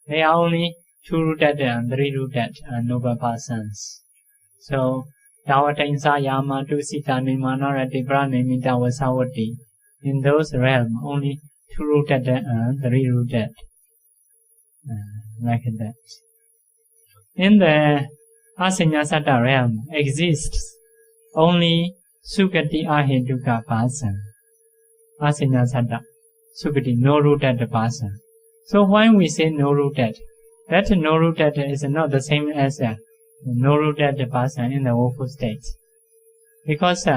They are only 2 rooted and 3 rooted and noble bhasans. So Dawata Insa Yama Dusita Nimana Ratibra Nimita Vasavati. In those realms, only 2 rooted and 3 rooted. Like that. In the Asinyasata realm exists only Sukati Ahetuka bhasa. Asinyasata, Sukati, no rooted bhasa. So when we say no rooted, that no rooted is not the same as no rooted bhasa in the woeful state. Because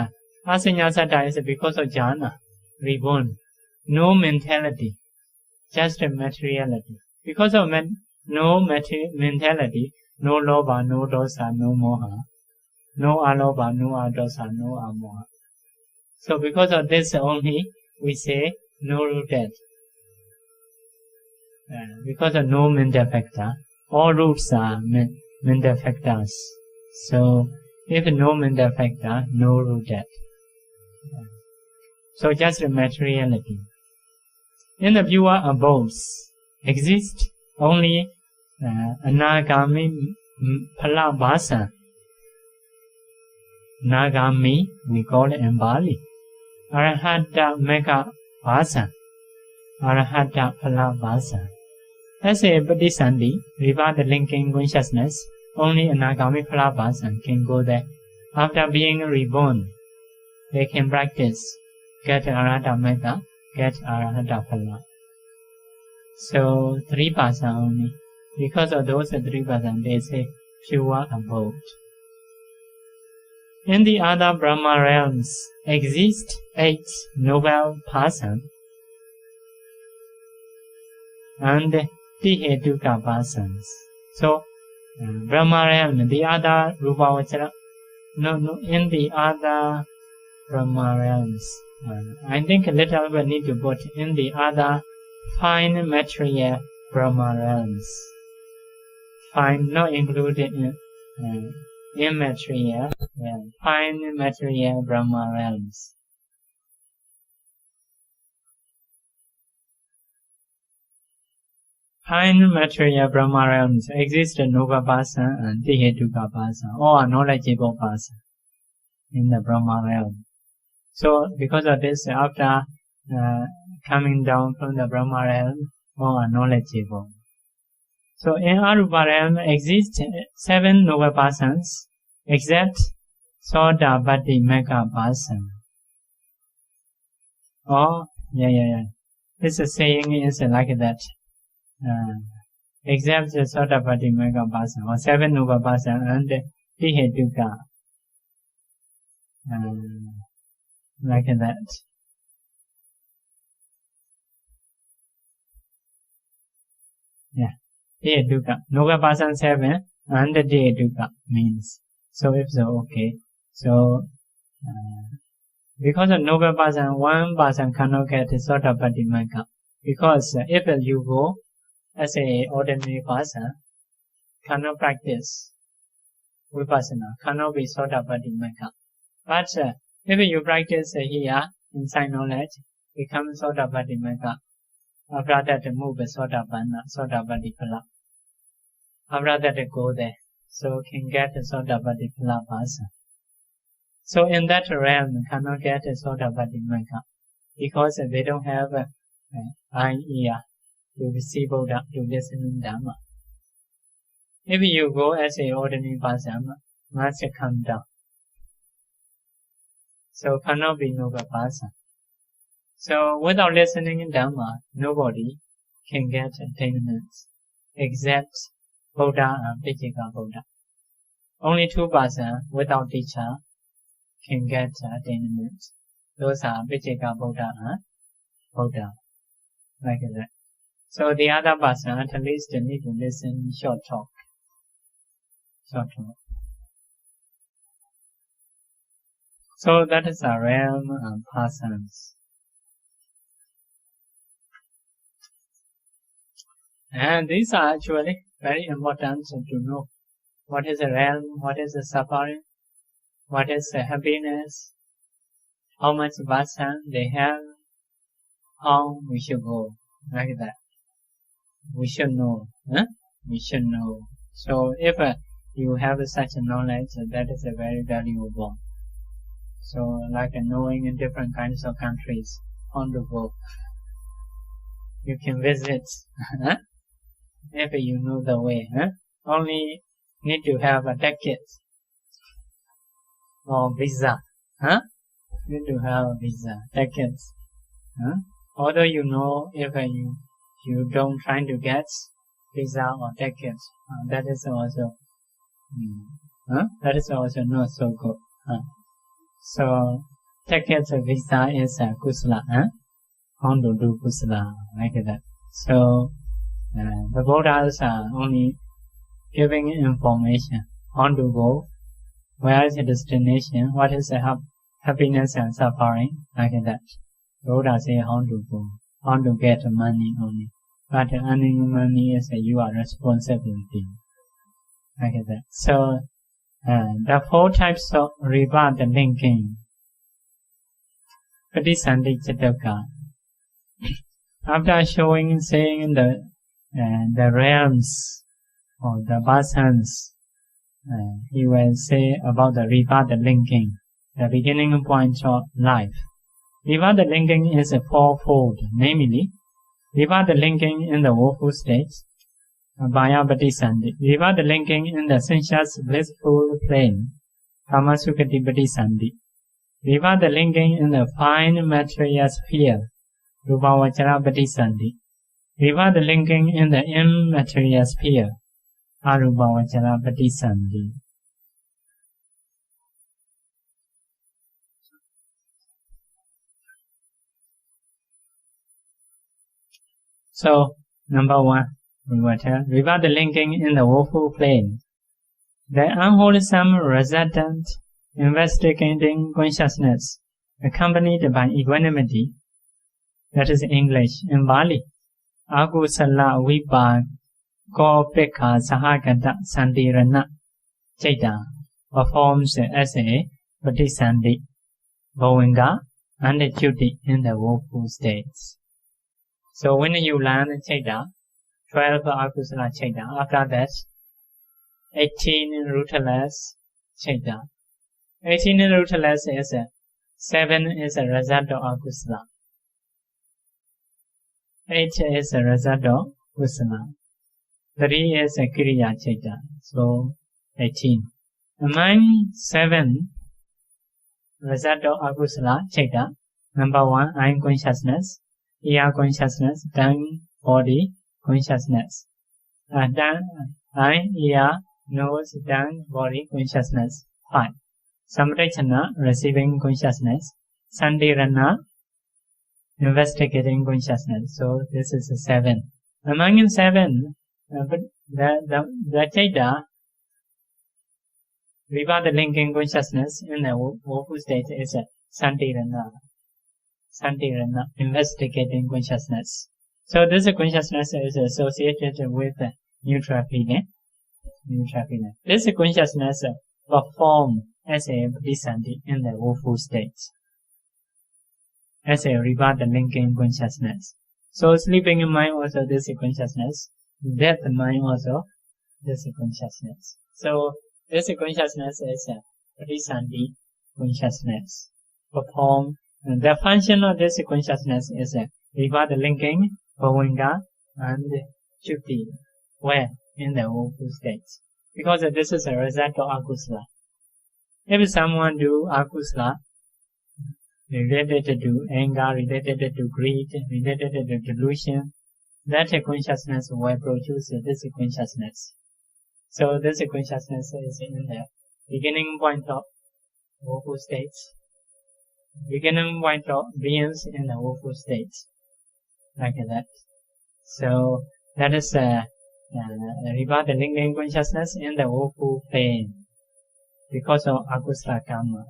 Asinyasata is because of jhana, reborn, no mentality, just materiality. Because of no mentality, no lobha, no dosa, no moha, no alobha, no adosa, no amoha. So because of this only, we say no rooted. Because of no mental factor, all roots are mental factors. So if no mental factor, no rooted. So just materiality. In the pure abodes, exist only Anagami Phala bhasa. Nagami, we call it in Bali. Arahata Mekha bhasa. Arahata Phala bhasa. As a Bodhisattva, without linking consciousness, only Anagami Phala bhasa can go there. After being reborn, they can practice, get Arahata Mekha, get Arahata Phala. So 3 bhasa only. Because of those 3 bhasa, they say pure abode. In the other Brahma realms exist 8 noble bhasas and Tihetuka bhasas. So Brahma realm, the other Rupavachara, in the other Brahma realms, I think a little bit need to put in the other fine material Brahma realms. Fine, not included in immaterial, fine material Brahma realms. Fine material Brahma realms exist Noga bhasa and Tihetuka bhasa, or knowledgeable bhasa in the Brahma realm. So because of this, after coming down from the Brahma realm or are knowledgeable. So in Arupa realm exist 7 noble persons except Sodapatti Mega person. Oh, yeah. This saying is like that. Except the Sodapatti Mega person or 7 noble person and Vihetuka. Like that. Yeah. Vihetuka. Noble person 7 and Vihetuka means. So if so, okay. So, because of noble person, one person cannot get Sodapatti Magga. Because if you go as a ordinary person, cannot practice Vipassana, cannot be Sodapatti Magga. But if you practice here, inside knowledge, become Sodapatti Magga. After that, move Sodapanna, Sodapatti Phala. After that, go there. So can get Sodapatti Phala person. So in that realm, cannot get Sodapatti Magga because they don't have eye, ear to see Buddha, to listen to Dhamma. If you go as an ordinary person, must come down. So cannot be noble person. So without listening to Dhamma, nobody can get attainments except Buddha and Vijika Buddha. Only 2 persons without teacher can get attainments. Those are Vijika Buddha and Buddha. Like that. So the other person at least need to listen short talk. So that is a realm of persons. And these are actually very important to know. What is the realm? What is the suffering? What is the happiness? How much person they have? How we should go? Like that. We should know. We should know. So if you have such knowledge, that is a very valuable. So like knowing in different kinds of countries on the go. You can visit. If you know the way. Only need to have a ticket or visa. Need to have a visa, tickets. Although you know if you don't try to get visa or tickets, that is also not so good. So tickets or visa is a kusala. How to do kusala like that. So the Buddhas are only giving information how to go, where is the destination, what is the happiness and suffering, like that. Buddha say how to go, how to get money only. But earning money is your responsibility, like that. So the 4 types of rebirth linking. Patisandhi Chataka. After saying the realms or the persons, he will say about the rebirth linking, the beginning point of life. Rebirth linking is a 4-fold, namely, rebirth linking in the woeful states, Abhaya Patisandhi. Rebirth linking in the sensuous blissful plane, Kamasukati Patisandhi. Rebirth linking in the fine material sphere, Rupavachara Patisandhi. Rebirth linking in the immaterial sphere, Arupavachara Patisandhi. So, number 1, we will tell rebirth linking in the woeful plane. The unwholesome resultant investigating consciousness, accompanied by equanimity, that is English, in Bali, Akusala Vipaka Kopeka Sahagata Santirana Chaita, performs as a Patisandhi, Bhavanga, and duty in the woeful states. So when you learn Chaita, 12 Akusala Chaita, after that, 18 rootless Chaita. 18 rootless is 7 is a result of Akusala. 8 is a result of kusala. 3 is a kriya chaita. So 18. Among 7 result of akusala chaita, number 1, eye consciousness, ear consciousness, tongue, body consciousness. Eye, ear, nose, tongue, body consciousness. 5. Samrachana, receiving consciousness. Sandirana, investigating consciousness. So this is a 7. Among 7, the chaita, Vivada linking consciousness in the woeful state is a Sandirana. Sandirana, investigating consciousness. So this consciousness is associated with neutral feeling. This consciousness performs as a Bodhisattva in the woeful state, as a Vivada linking consciousness. So sleeping mind also this consciousness, death mind also this consciousness. So this consciousness is a Bodhisattva consciousness. Perform the function of this consciousness is a Vivada linking, Bhavanga and Chuti, where in the woeful states. Because this is a result of akusala. If someone do akusala related to anger, related to greed, related to delusion, that consciousness will produce this consciousness. So this consciousness is in the beginning point of woeful states. Beginning point of beings in the woeful states. Like that. So that is regard the linking consciousness in the woeful pain because of akusala karma.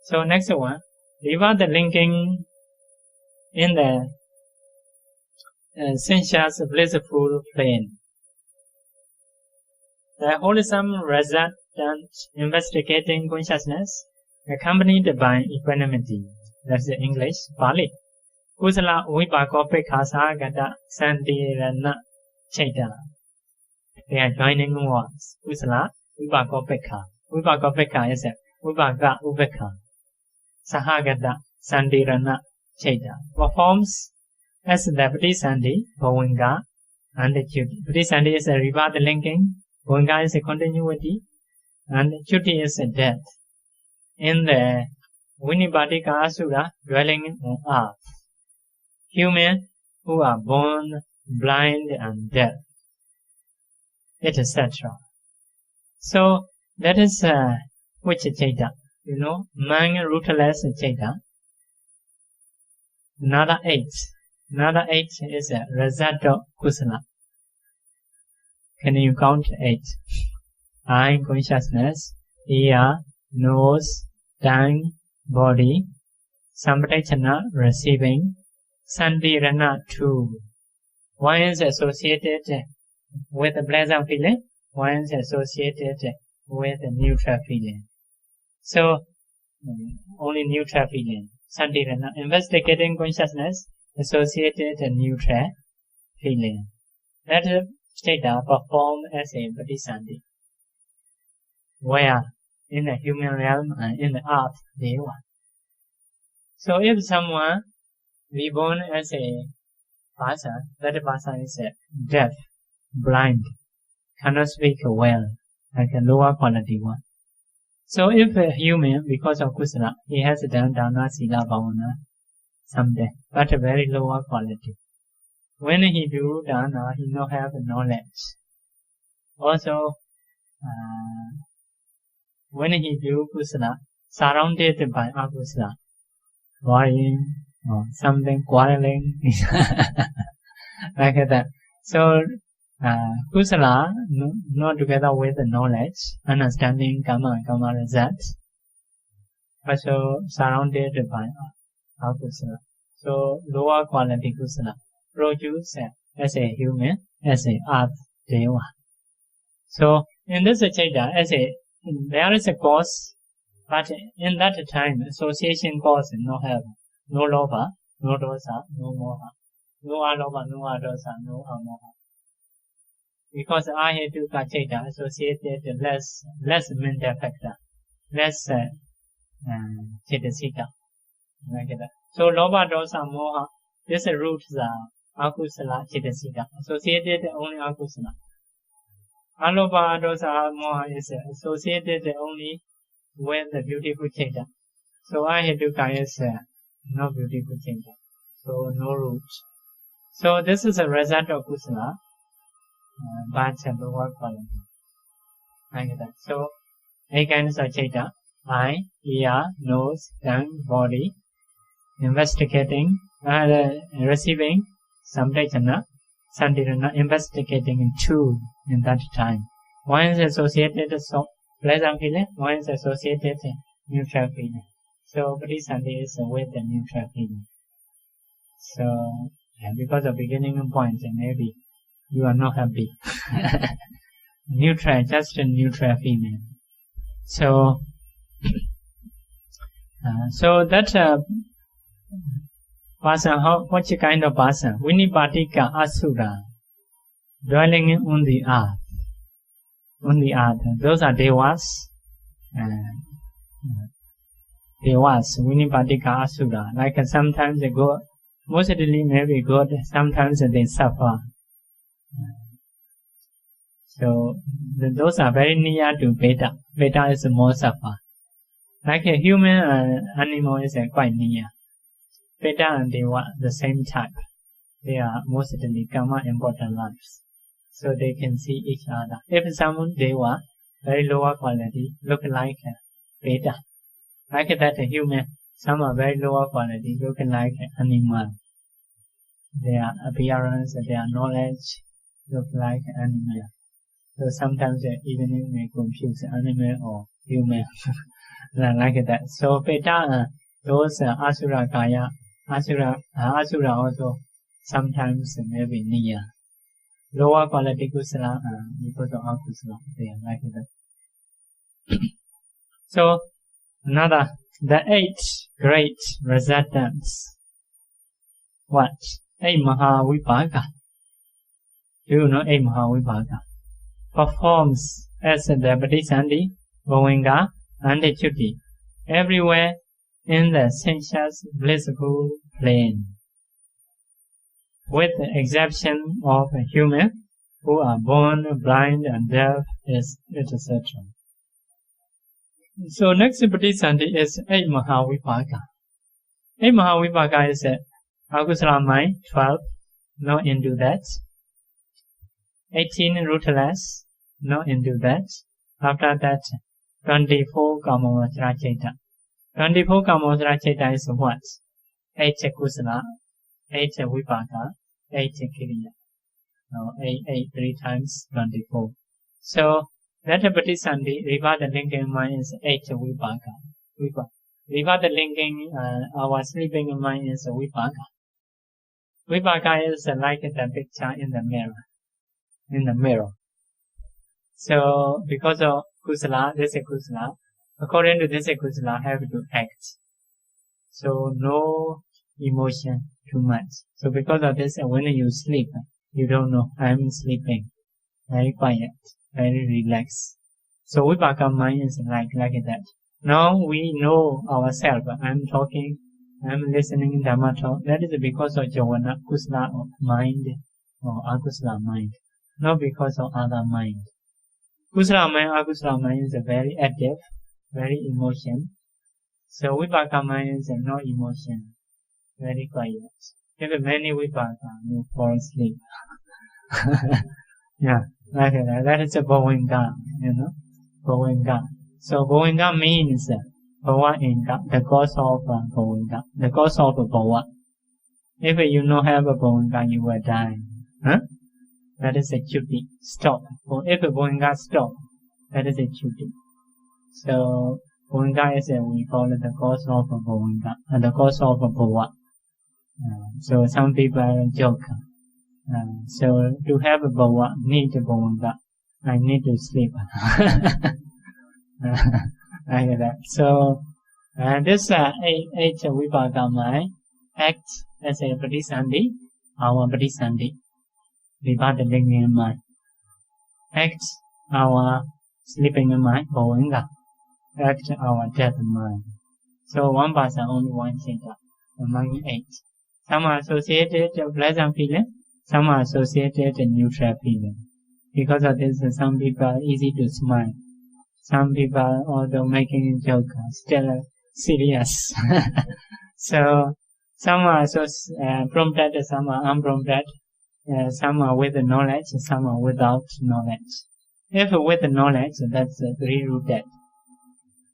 So next one, regard the linking in the sensuous blissful plane. The wholesome resultant investigating consciousness accompanied by equanimity. That's the English, Pali. Kusala vipakopekha sagata santirana chaita. They are joining words. Kusala vipakopekha. Vipakopekha is a vipaka upekha. Sahagata santirana chaita. Performs as the Bodhisattva, Bhavanga, and Chuti. Bodhisattva is a reward linking, Bhavanga is a continuity, and Chuti is a death. In the Vinibhadika Asura dwelling on earth, human who are born blind and deaf, etc. So that is which chaita? Man rootless chaita. Another 8. Another 8 is a result of kusala. Can you count 8? Eye consciousness, ear, nose, tongue, body, samprachana, receiving, sandirana, 2. One is associated with a pleasant feeling, one is associated with a neutral feeling. So, only neutral feeling. Sandirana, investigating consciousness, associated and neutral feeling. That chaita perform as a bodhisattva. Where? In the human realm and in the earth, Deva. So if someone reborn as a person, that person is deaf, blind, cannot speak well, like a lower quality one. So if a human, because of kusala, he has done dana, sila, bhavana, someday, but a very lower quality. When he do dana, he no have knowledge. Also, when he do kusala, surrounded by akusala, worrying or something, quarreling, like that. So, kusala, not together with the knowledge, understanding karma results, also surrounded by akusala. So, lower quality kusala produce as a human, as a earth deva. So, in this chaita, there is a cause, but in that time, association cause no have, no lobha, no dosa, no moha, no alobha, no adosa, no amoha. Because ahetuka chaita associated less mental factor, less cetasika, like that. So lobha, dosa, moha, these roots are akusala cetasika, associated only akusala. Alopa, dosa, moha is associated only with the beautiful citta. So aheduka is no beautiful citta. So no root. So this is a result of kusala, bad and lower quality. Like that. So 8 kinds of citta: eye, ear, nose, tongue, body. Investigating, receiving, samdejana, sandirana, investigating in 2 in that time. One is associated so pleasant feeling, one is associated neutral feeling. So Patisandhi is with the neutral feeling. So because of beginning point, maybe you are not happy. Neutral, just a neutral feeling. So that person, what kind of person? Vinipatika Asura, dwelling on the earth. On the earth. Those are devas. Devas, Vinipatika Asura. Like sometimes they go, mostly maybe good, sometimes they suffer. So those are very near to Veda. Veda is more suffer. Like a human animal is quite near. Veda and Deva, the same type. They are mostly karma important lives. So they can see each other. If someone Deva, very lower quality, look like Veda. Like that human, some are very lower quality, look like animal. Their appearance, their knowledge, look like animal. So sometimes even you may confuse animal or human. Like that. So Veda, those Asura Kaya, Asura also sometimes maybe near. Lower quality kusala because of akusala, they are like that. So another, the 8 great resultants. What? 8 Mahavipaka. Do you know 8 Mahavipaka? Performs as the Patisandhi, Govinga, and Chuti, everywhere in the sensuous blissful plane, with the exception of human who are born blind and deaf, etc. So next Patisandhi is 8 Mahavipaka. 8 Mahavipaka is akusala mind, 12, not into that. 18 rootless, not into that. After that, 24 Kamavajra Chaita. 24 Kamavajra Chaita is what? 8 kusala, 8 vipaka, 8 kiriya. No, 8 3 times 24. So that Patisandhi, Rivada linking mind is 8 vipaka. Rivada linking our sleeping mind is vipaka. Vipaka is like the picture in the mirror. In the mirror. So because of kusala, this is kusala. According to this kusala, have to act. So no emotion too much. So because of this, when you sleep, you don't know I'm sleeping. Very quiet, very relaxed. So vipaka mind is like that. Now we know ourselves. I'm talking, I'm listening Dhamma talk. That is because of Javana, kusala mind or akusala mind. Not because of other mind. Kusala mind, akusala mind is very active, very emotion. So vipaka mind is no emotion, very quiet. If many vipaka, you fall asleep. Yeah, like that. That is a Bhavinga, Bhavinga. So Bhavinga means Bhava-inga, the cause of Bhavinga, the cause of Bhava. If you don't have a Bhavinga, you will die. Huh? That is a chuti. Stop. If a Bhavinga stop, that is a chuti. So Bhavinga is we call it the cause of a Bhavinga, the cause of a Bhava. So some people joke. So to have a Bhava, need a Bhavinga. I need to sleep. Like that. So this 8 vipaka mind acts as a Patisandhi, our Patisandhi. Vipaka linking mind. Acts our sleeping mind, Bhavinga. Act our dead mind. So one person only one citta among 8. Some are associated with pleasant feeling, some are associated with neutral feeling. Because of this, some people are easy to smile. Some people, although making a joke, are still serious. So, some are prompted, some are unprompted. Some are with knowledge, some are without knowledge. If with knowledge, that's three-rooted.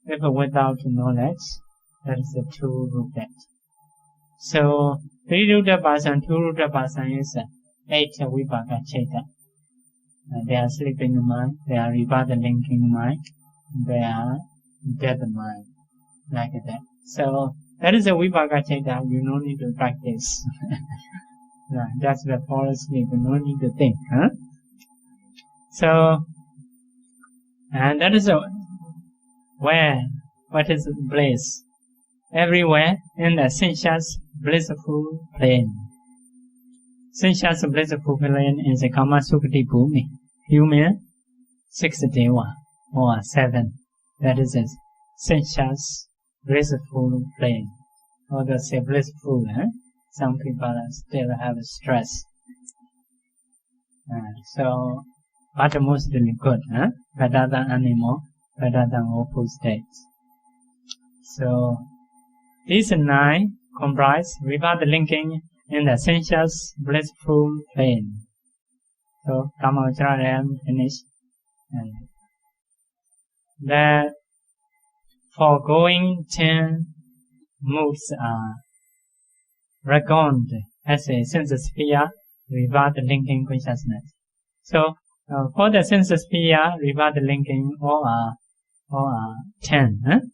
If without knowledge, that is two-rooted. So, three-rooted person, two-rooted person is 8 vipaka citta. They are sleeping mind, they are rebirth linking mind, they are dead mind, like that. So, that is a vipaka citta, you no need to practice. Just the fall asleep, no need to think. Huh? So, and that is where, what is bliss? Everywhere in the sensuous, blissful plane. Sensuous, blissful plane is a Kama Sukhati Bhumi. Human, 6 deva, or 7. That is a sensuous, blissful plane. Or the say blissful, Some people still have stress. So, but mostly good, better than animal, better than awful states. So, these 9 comprise rebirth linking in the sensuous, blissful plane. So, Kama Uchara finished. And the foregoing 10 moods are reckoned as a sense sphere rebirth linking consciousness. So, for the sense sphere rebirth linking, all are 10.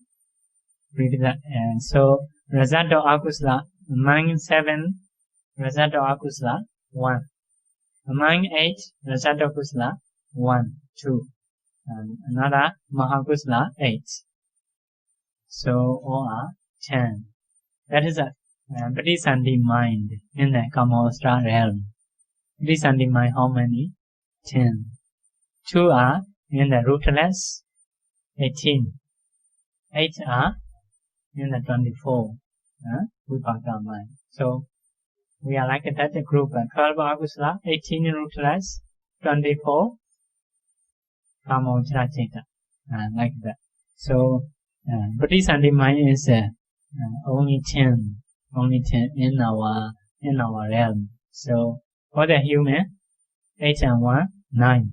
So, result of akusala, among 7, result of akusala, 1. Among 8, result of kusala, 1, 2. And another mahakusala, 8. So, all are 10. That is a Pradisandhi mind in the Kamostra realm. Pradisandhi mind, how many? 10. 2 are in the rootless, 18. 8 are in the 24. Vipaka mind. So, we are like that group, 12 akusala, 18 rootless, 24 Kamostra citta. Like that. So, Pradisandhi mind is only 10 in our realm. So, for the human, 8 and 1, 9.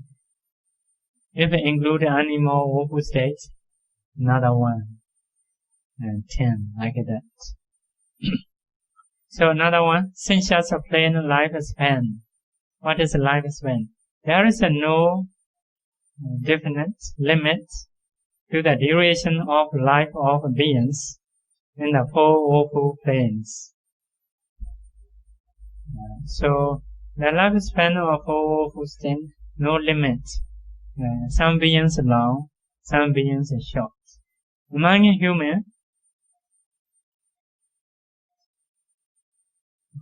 If we include animal woeful states, another 1, and 10, like that. So, another one, sensuous plane lifespan. What is lifespan? There is no definite limit to the duration of life of beings in the 4 woeful planes. So, the lifespan of 4 woeful states, no limit. Some beings long, some beings short. Among humans,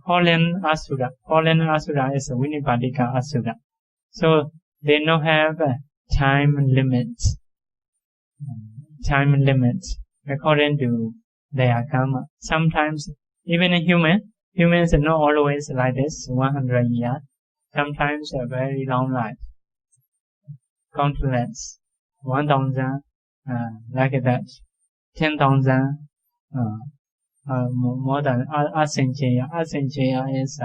fallen asura is a Vinipadika asura. So, they don't have time limits. According to their karma. Sometimes, even a humans are not always like this, 100 years. Sometimes a very long life. Countless. 1,000, like that. 10,000, more than Ashin is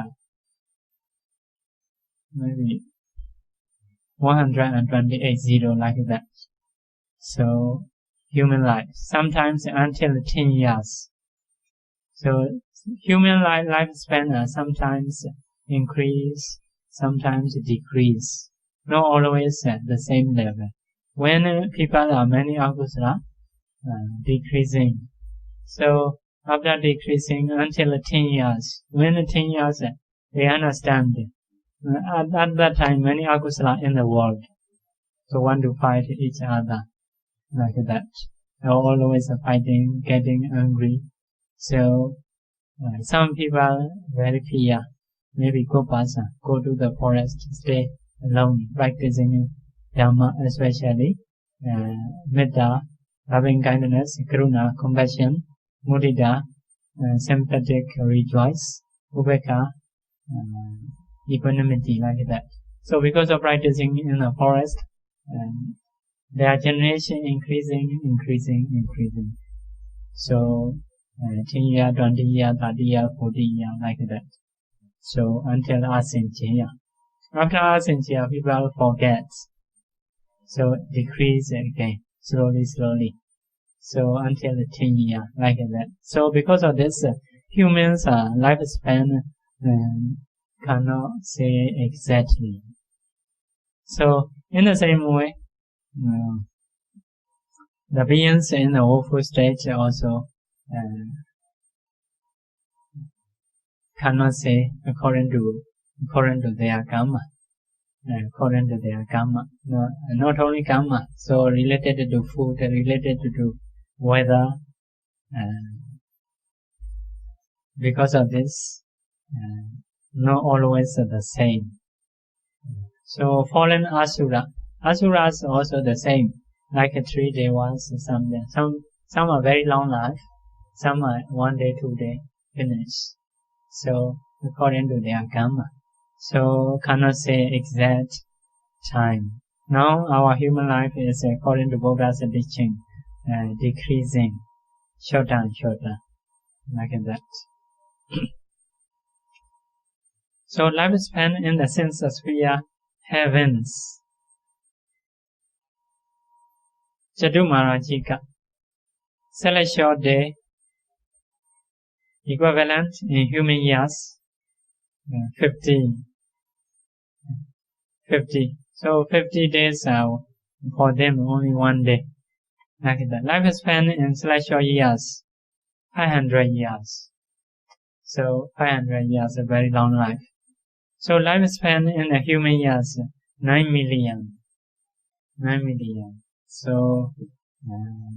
maybe 128 like that. So, human life, sometimes until 10 years. So, human lifespan sometimes increase, sometimes decrease. Not always at the same level. When people are many akusala, decreasing. So, after decreasing until 10 years, when 10 years, they understand. At that time, many akusala in the world. So, want to fight each other. Like that. They're always fighting, getting angry. So, some people very fear. Maybe go to the forest, stay alone, practicing Dhamma, especially Metta, loving kindness, Karuna, compassion, Mudita, sympathetic rejoice, ubeka, equanimity, like that. So because of practicing in the forest, their generation increasing. So 10 years, 20 years, 30 years, 40 years, like that. So until Ashin, Chia. After Ashin, Chia, people forget. So decrease again, slowly. So until 10 years, like that. So because of this, humans' lifespan cannot say exactly. So in the same way, the beings in the awful stage also cannot say according to their karma. According to their karma, not only karma, so related to food, related to weather, because of this, not always the same. So fallen asuras also the same, like 3 devas, some are very long life, some are 1 day, 2 day, finish. So according to their karma. So cannot say exact time. Now our human life is according to Buddha's teaching, decreasing, shorter and shorter, like that. So lifespan in the sense of sphere, heavens. Chadumarajika, celestial day, equivalent in human years, 50. So 50 days are for them only 1 day. Like that. Lifespan in celestial years, 500 years. So 500 years, a very long life. So lifespan in the human years, 9 million. So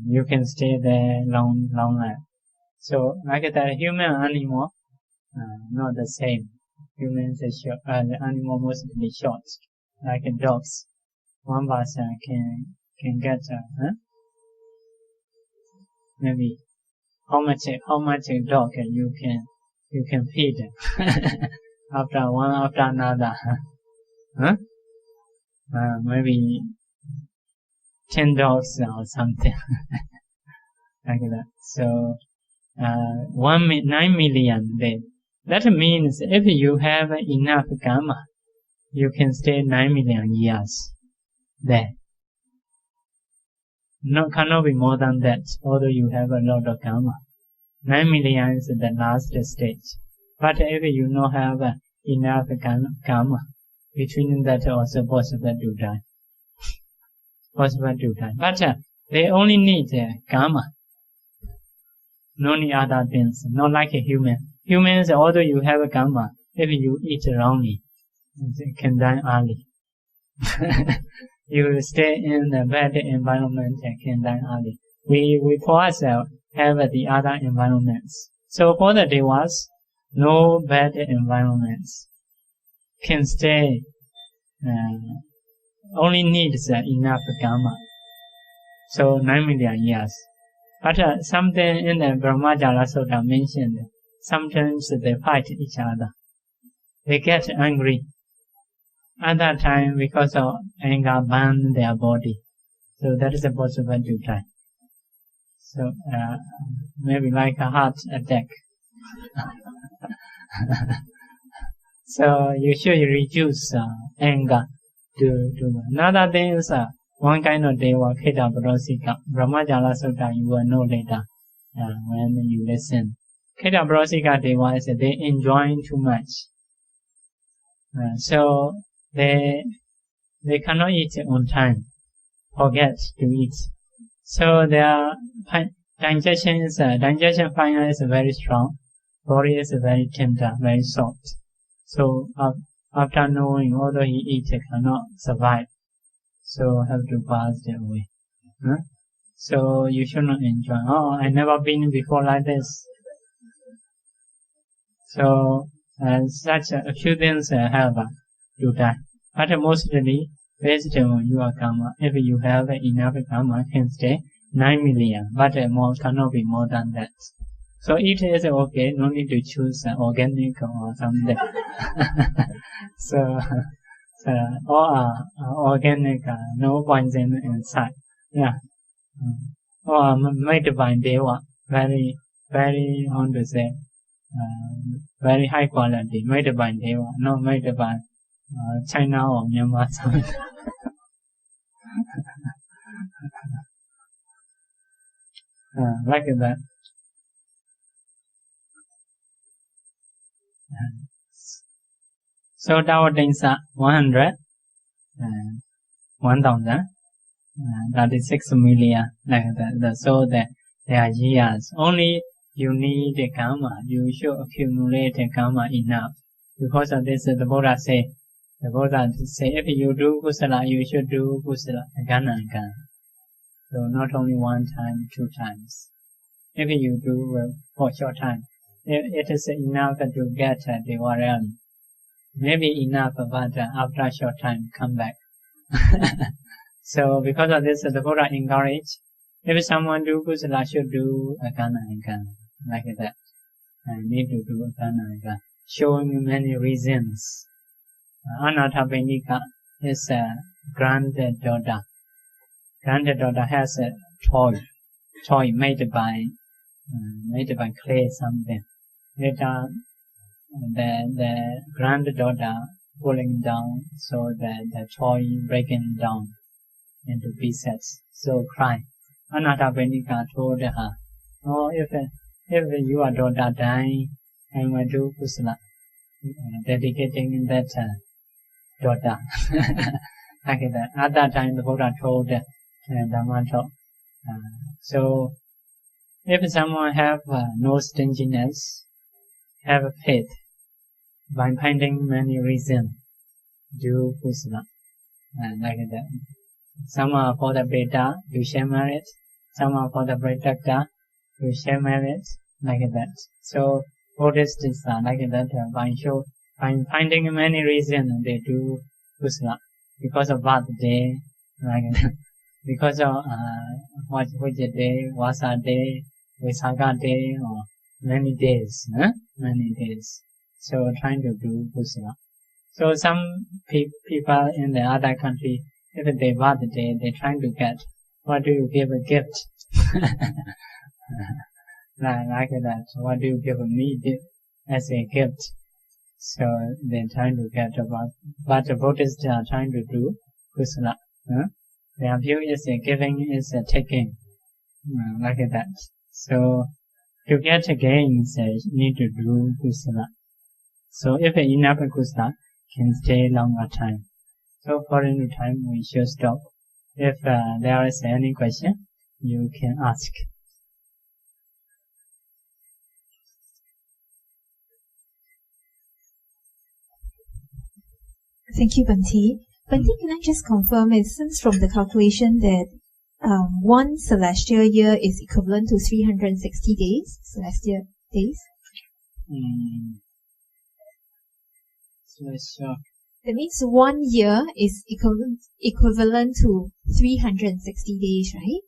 you can stay there long life. So like that, human and animal, not the same. Humans are short, the animal mostly short, like dogs. One person can get maybe how much a dog you can feed after one after another, maybe 10 dogs or something like that. So 9 million days. That means if you have enough karma, you can stay 9 million years there. Cannot be more than that, although you have a lot of karma. 9 million is the last stage. But if you don't have enough karma, between that also possible to die. But they only need karma. No need other things, not like a human. Humans, although you have a karma, if you eat wrongly, you can die early. You stay in a bad environment and can die early. We for ourselves have the other environments. So for the devas, no bad environments. Can stay, only needs enough karma. So 9 million years. But something in the Brahmajala Sutta mentioned, sometimes they fight each other. They get angry. At that time, because of anger, burn their body. So that is possible to die. So maybe like a heart attack. So you should reduce anger. Another thing is one kind of deva, Kheda Brosika. Brahmajala Sutta you will know later when you listen. Kheda Brosika deva is they enjoy too much. So they cannot eat on time, forget to eat. So their digestion fire is very strong, body is very tender, very soft. So after knowing, although he eats, cannot survive. So have to pass their way. So you should not enjoy. Oh, I never been before like this. So such a few things have to die. But mostly based on your karma. If you have enough karma, can stay 9 million. But more cannot be more than that. So eat is okay, no need to choose organic or something. so all are organic, no poison inside. Yeah. Or made by Deva, very, how to say, very high quality, made by Deva, not made by China or Myanmar. Like that. So our things are 100, 1,000, that is 6 million, like that. So that there are years. Only you need the karma. You should accumulate the karma enough. Because of this, the Buddha say, if you do kusala, you should do kusala again and again. So not only 1 time, 2 times. If you do for short time, it is enough to get the realm. Maybe enough, but after a short time, come back. So because of this, the Buddha encourage, if someone do kusala, should do again and again, like that. I need to do again and again, showing many reasons. Anapana is a granddaughter. Granddaughter has a toy made by clay something. Later, the granddaughter falling down, so the toy breaking down into pieces. So cry. Anapana told her, "Oh, if your daughter die, I will do kusala, dedicating that daughter." Like that. At that time, the Buddha told Dhamma talk. So, if someone have no stinginess, have faith, by finding many reasons, do kusala, like that. Some are for the beta, you share merit. Some are for the protector, you share merit, like that. So, Buddhists are like that. By finding many reasons, they do kusala. Because of birthday, like that. Because of which day, Vasa day, Visakha day, or many days, many days. So trying to do kusala. So some people in the other country, if they birthday, they trying to get, what do you give a gift? Like that. What do you give me as a gift? So they're trying to get about, but the Buddhists are trying to do kusala. Their view is giving is taking, like that. So to get gains, you need to do kusala. So if enough kusala can stay longer time. So for any time we should stop. If there is any question, you can ask. Thank you, Bhante. Bhante, can I just confirm, it seems from the calculation that 1 celestial year is equivalent to 360 days, celestial days? Celestial. That means 1 year is equivalent to 360 days, right?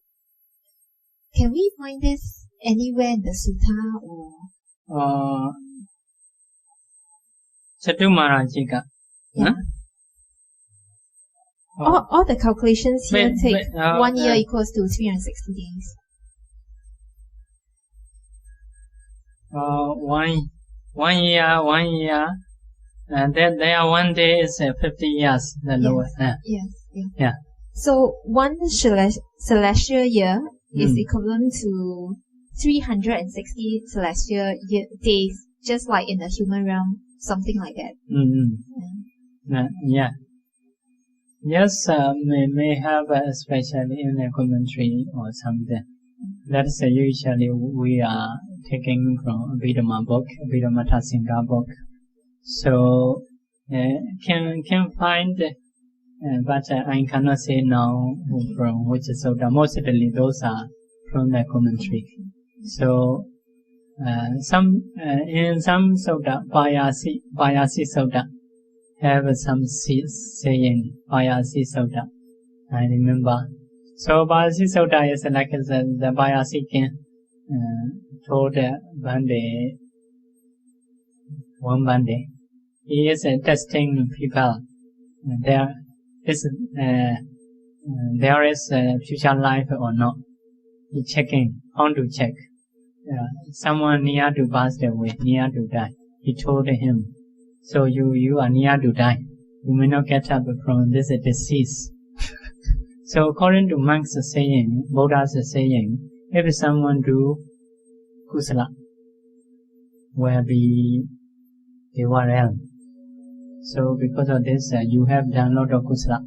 Can we find this anywhere in the sutta or? Chatumārājika. Yeah. All the calculations here take 1 year equals to 360 days. 1 year, and then there 1 day is 50 years, the lowest. Yes. So 1 celestial year is equivalent to 360 celestial days, just like in the human realm, something like that. Yeah. Yes, may have especially in the commentary or something. That's usually we are taking from Vidama book, Vidamattasinga book. So can find, but I cannot say now from which sutta. Mostly those are from the commentary. So in some sutta, Payasi sutta, have some saying, Payasi sutta, I remember. So Payasi sutta is like the Payasi king, told Bande, one Bande, he is testing people. There is future life or not. He checking, how to check. Someone near to pass away, near to die. He told him, so you are near to die. You may not get up from this disease. So according to monks' saying, Buddha's saying, if someone do kusala, will be Deva realm. So because of this, you have done a lot of kusala.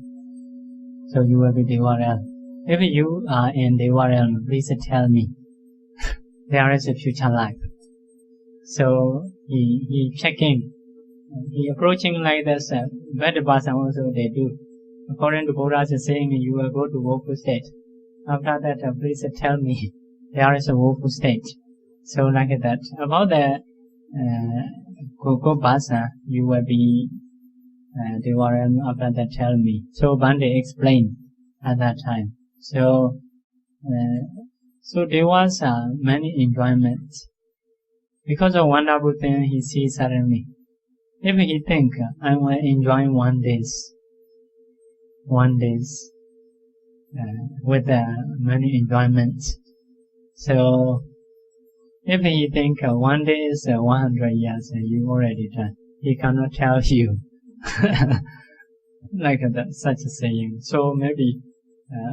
So you will be Deva realm. If you are in Deva realm, please tell me. There is a future life. So he checking. He approaching like this. Bad person also they do. According to Buddha's saying, you will go to woeful state. After that, please tell me. There is a woeful state. So like that. About the Basa, you will be Deva realm. After that, tell me. So Bande explained at that time. So there was many enjoyments. Because of wonderful thing he sees suddenly. If he think, I will enjoy one day with many enjoyments. So if he think one day is 100 years, you already done. He cannot tell you like that, such a saying. So maybe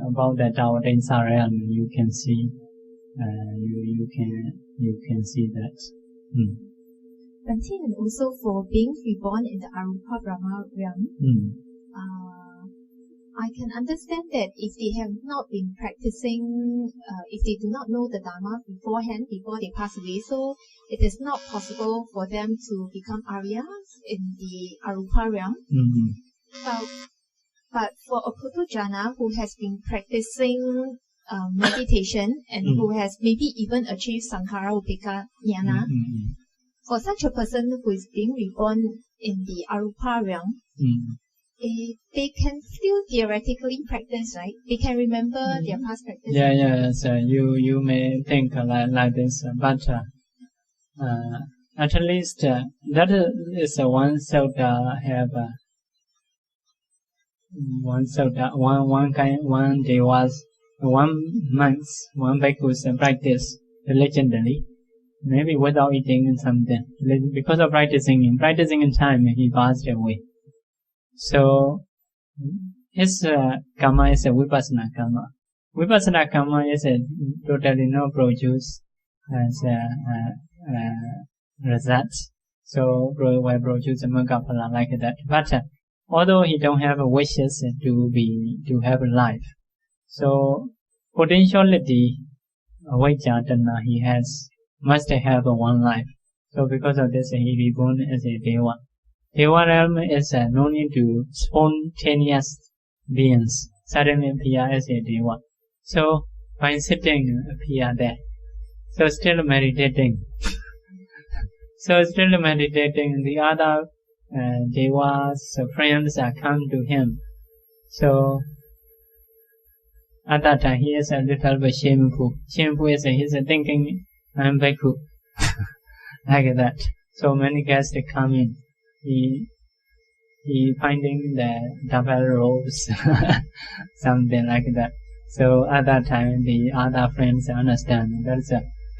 about that our realm, you can see, you can see that. And also for being reborn in the Arupa Brahma realm, I can understand that if they have not been practicing, if they do not know the Dhamma beforehand, before they pass away, so it is not possible for them to become Aryas in the Arupa realm. But for a Puthujjana who has been practicing meditation and who has maybe even achieved Sankhara Upekkha Jnana, for such a person who is being reborn in the Arupa realm, they can still theoretically practice, right? They can remember their past practice. Yeah. So you may think like this, but at least that is one soda have one day was 1 month, one bhikkhus practice religiously, maybe without eating something. Because of practicing in time, he passed away. So his karma is a Vipassana karma. Vipassana karma is totally no produce as a result. So will produce a Magapala like that. But although he don't have wishes to have a life, so potentiality Vaijjatana he must have one life. So because of this, he reborn as a Deva. Deva realm is no need to spontaneous beings suddenly appear as a Deva. So by sitting appear there. So still meditating. The other Devas friends come to him. So at that time he is a little bit shameful. Shameful is he's thinking I'm bhikkhu. Like that. So many guests come in. He finding the double robes, something like that. So at that time, the other friends understand that's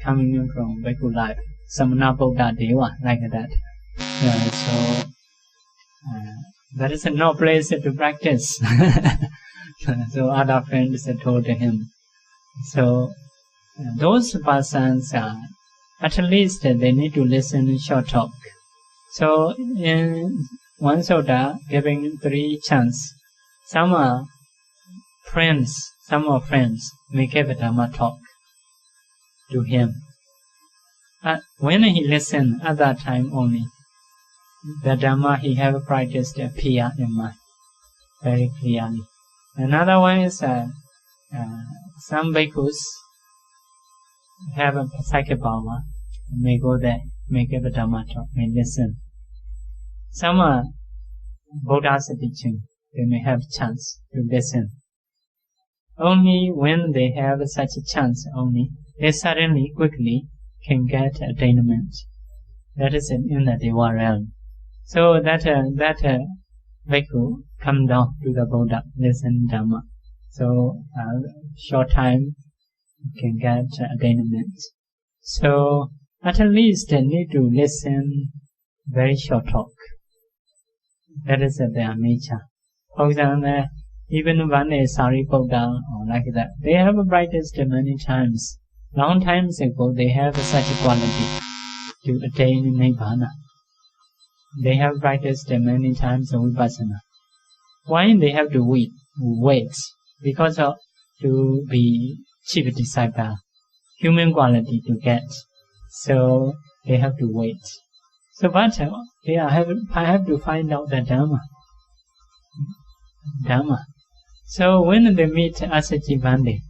coming from bhikkhu life, Samana Buddha Deva, like that. So that is no place to practice. So other friends told him. So those persons at least they need to listen short talk. So in one sutta giving 3 chants, some are friends may give a Dhamma talk to him. When he listen at that time only, the Dhamma he have practiced appear in mind very clearly. Another one is some bhikkhus have a psychic power, may go there, may give a Dhamma talk, may listen. Some are Buddha's teaching, they may have chance to listen. Only when they have such a chance only, they suddenly, quickly can get attainment. That is in the Deva realm. So that bhikkhu come down to the Buddha, listen Dhamma. So short time can get attainment. So at least they need to listen very short talk. That is their nature. For example, even one is Sariputta or like that, they have practiced many times. Long times ago, they have such a quality to attain Nibbana. They have practiced many times Vipassana. Why they have to wait? Because of to be chief disciple, human quality to get. So they have to wait. So but I have to find out the Dhamma. So when they meet Asajivande,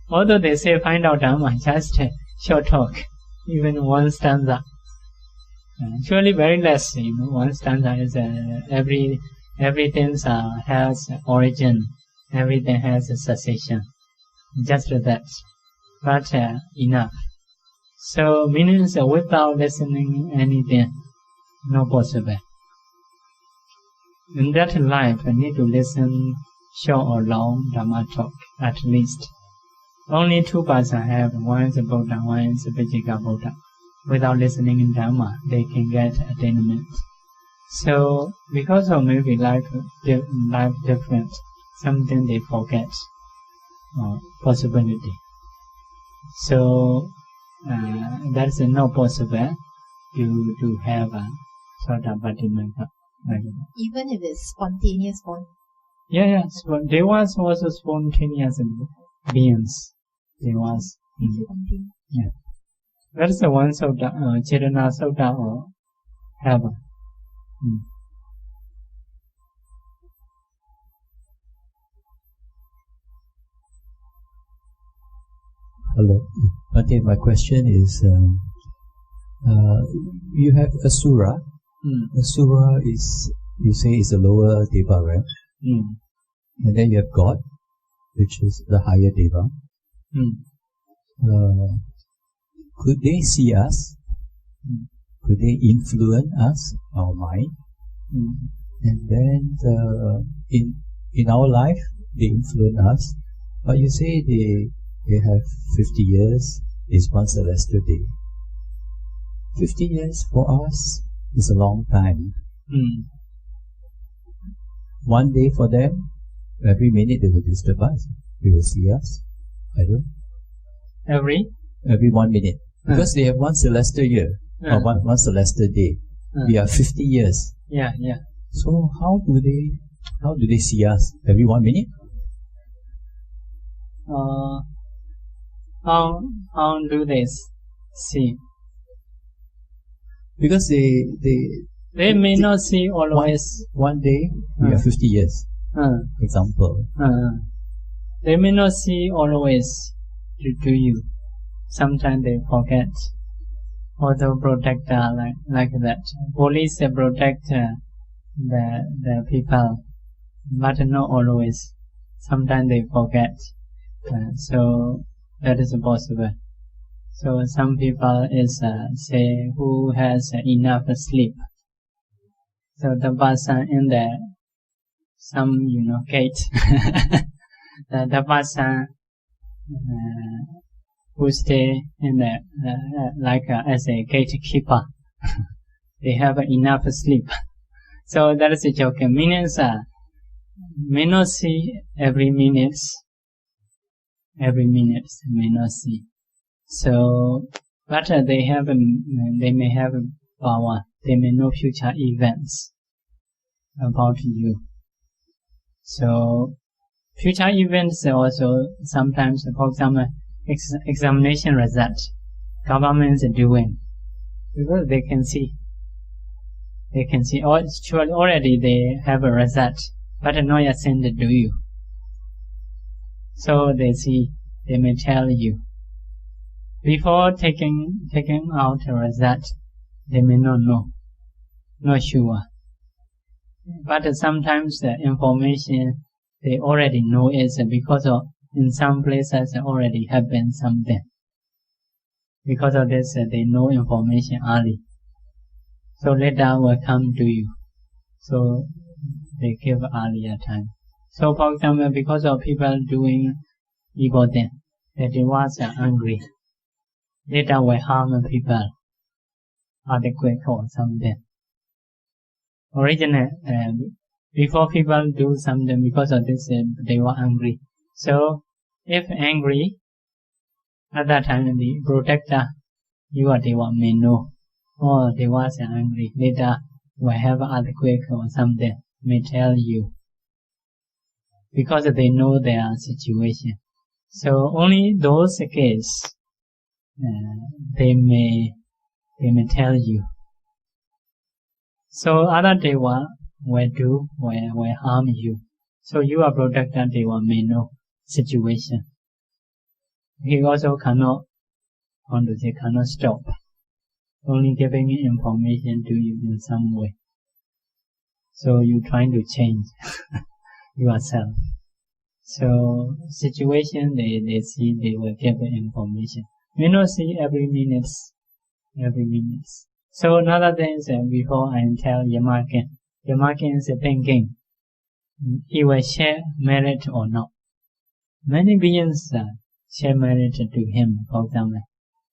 although they say find out Dhamma, just short talk, even one stanza. Surely very less, one stanza is everything has origin, everything has a cessation. Just that, but enough. So means without listening anything, no possible. In that life, I need to listen short or long Dhamma talk, at least. Only two persons have, one is a Buddha, one is a Vijika Buddha. Without listening in Dhamma, they can get attainment. So, because of maybe life different, something they forget, possibility. So, that's not possible to have a sort of Bhattimagga. Even if it's spontaneous born? Yeah. There was also spontaneous beings. There was. Yeah. That is the one Sutta, Chetana Sutta or heaven. Hello. Okay, my question is, you have Asura. Asura is, you say, is a lower Deva, right? And then you have God, which is the higher Deva. Could they see us? Could they influence us, our mind? And then in our life, they influence us. But you say they have 50 years, is one celestial day. 50 years for us is a long time. One day for them, every minute they will disturb us. They will see us. I don't. Every 1 minute. Because they have one celestial year, or one celestial day. We are 50 years. Yeah. So how do they see us? Every 1 minute? How do they see? Because they may not see always. One day we are 50 years. Example. They may not see always to you. Sometimes they forget. Although protector like that. Police protect the people, but not always. Sometimes they forget. So that is possible. So some people is say who has enough sleep. So the person in some gate. the person who stay in as a gatekeeper. They have enough sleep. So that is a joke. Means may not see every minute. Every minute may not see. So, but they may have power. They may know future events about you. So, future events also sometimes, for example, examination result, governments are doing, because they can see. Already they have a result, but not yet sent to you. So they see, they may tell you. Before taking out a result, they may not know, not sure. But sometimes the information they already know is because of in some places already happened something. Because of this, they know information early. So later will come to you. So they give earlier time. So for example, because of people doing evil things, the devotees are angry. Later will harm people, earthquake or something. Originally, before people do something, because of this, they were angry. So if angry, at that time the protector, you or devotee may know. Oh, devotees are angry. Later will have earthquake or something, may tell you. Because they know their situation. So only those cases, they may tell you. So other devotees will harm you. So you are protector, devotee may know situation. He also cannot stop. Only giving information to you in some way. So you trying to change yourself. So situation they see, they will give information. May not see every minute. So another thing is before I tell Yamakin is thinking he will share merit or not. Many beings share merit to him, for example.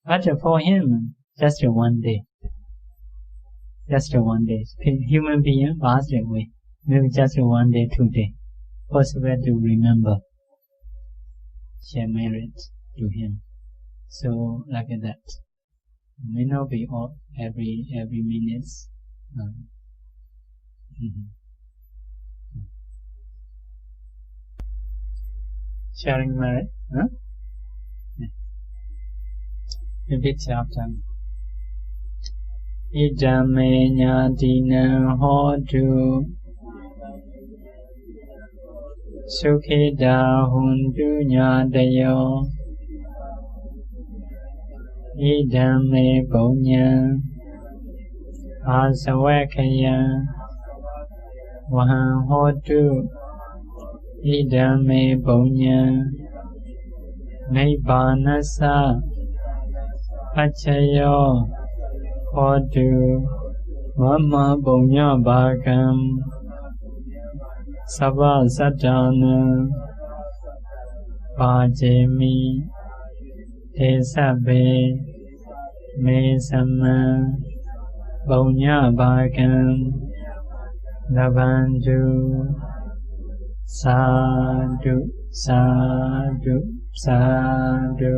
But for him, just one day. Human being passed away. Maybe just one day, 2 days. Possible to remember. Share merit to him. So like that. May not be all every minute. Sharing merit. Repeat after me. Idame nyatina hotu Sukhida hundu nyadayo Idame punya Asawakaya Wahang hotu Idame punya Nibbanasa Pachayo Hotu Mama punya bhagam Sabha Satana Pajemi Tesabe Me Sama Punya Bhagam Navanju Sadhu Sadhu Sadhu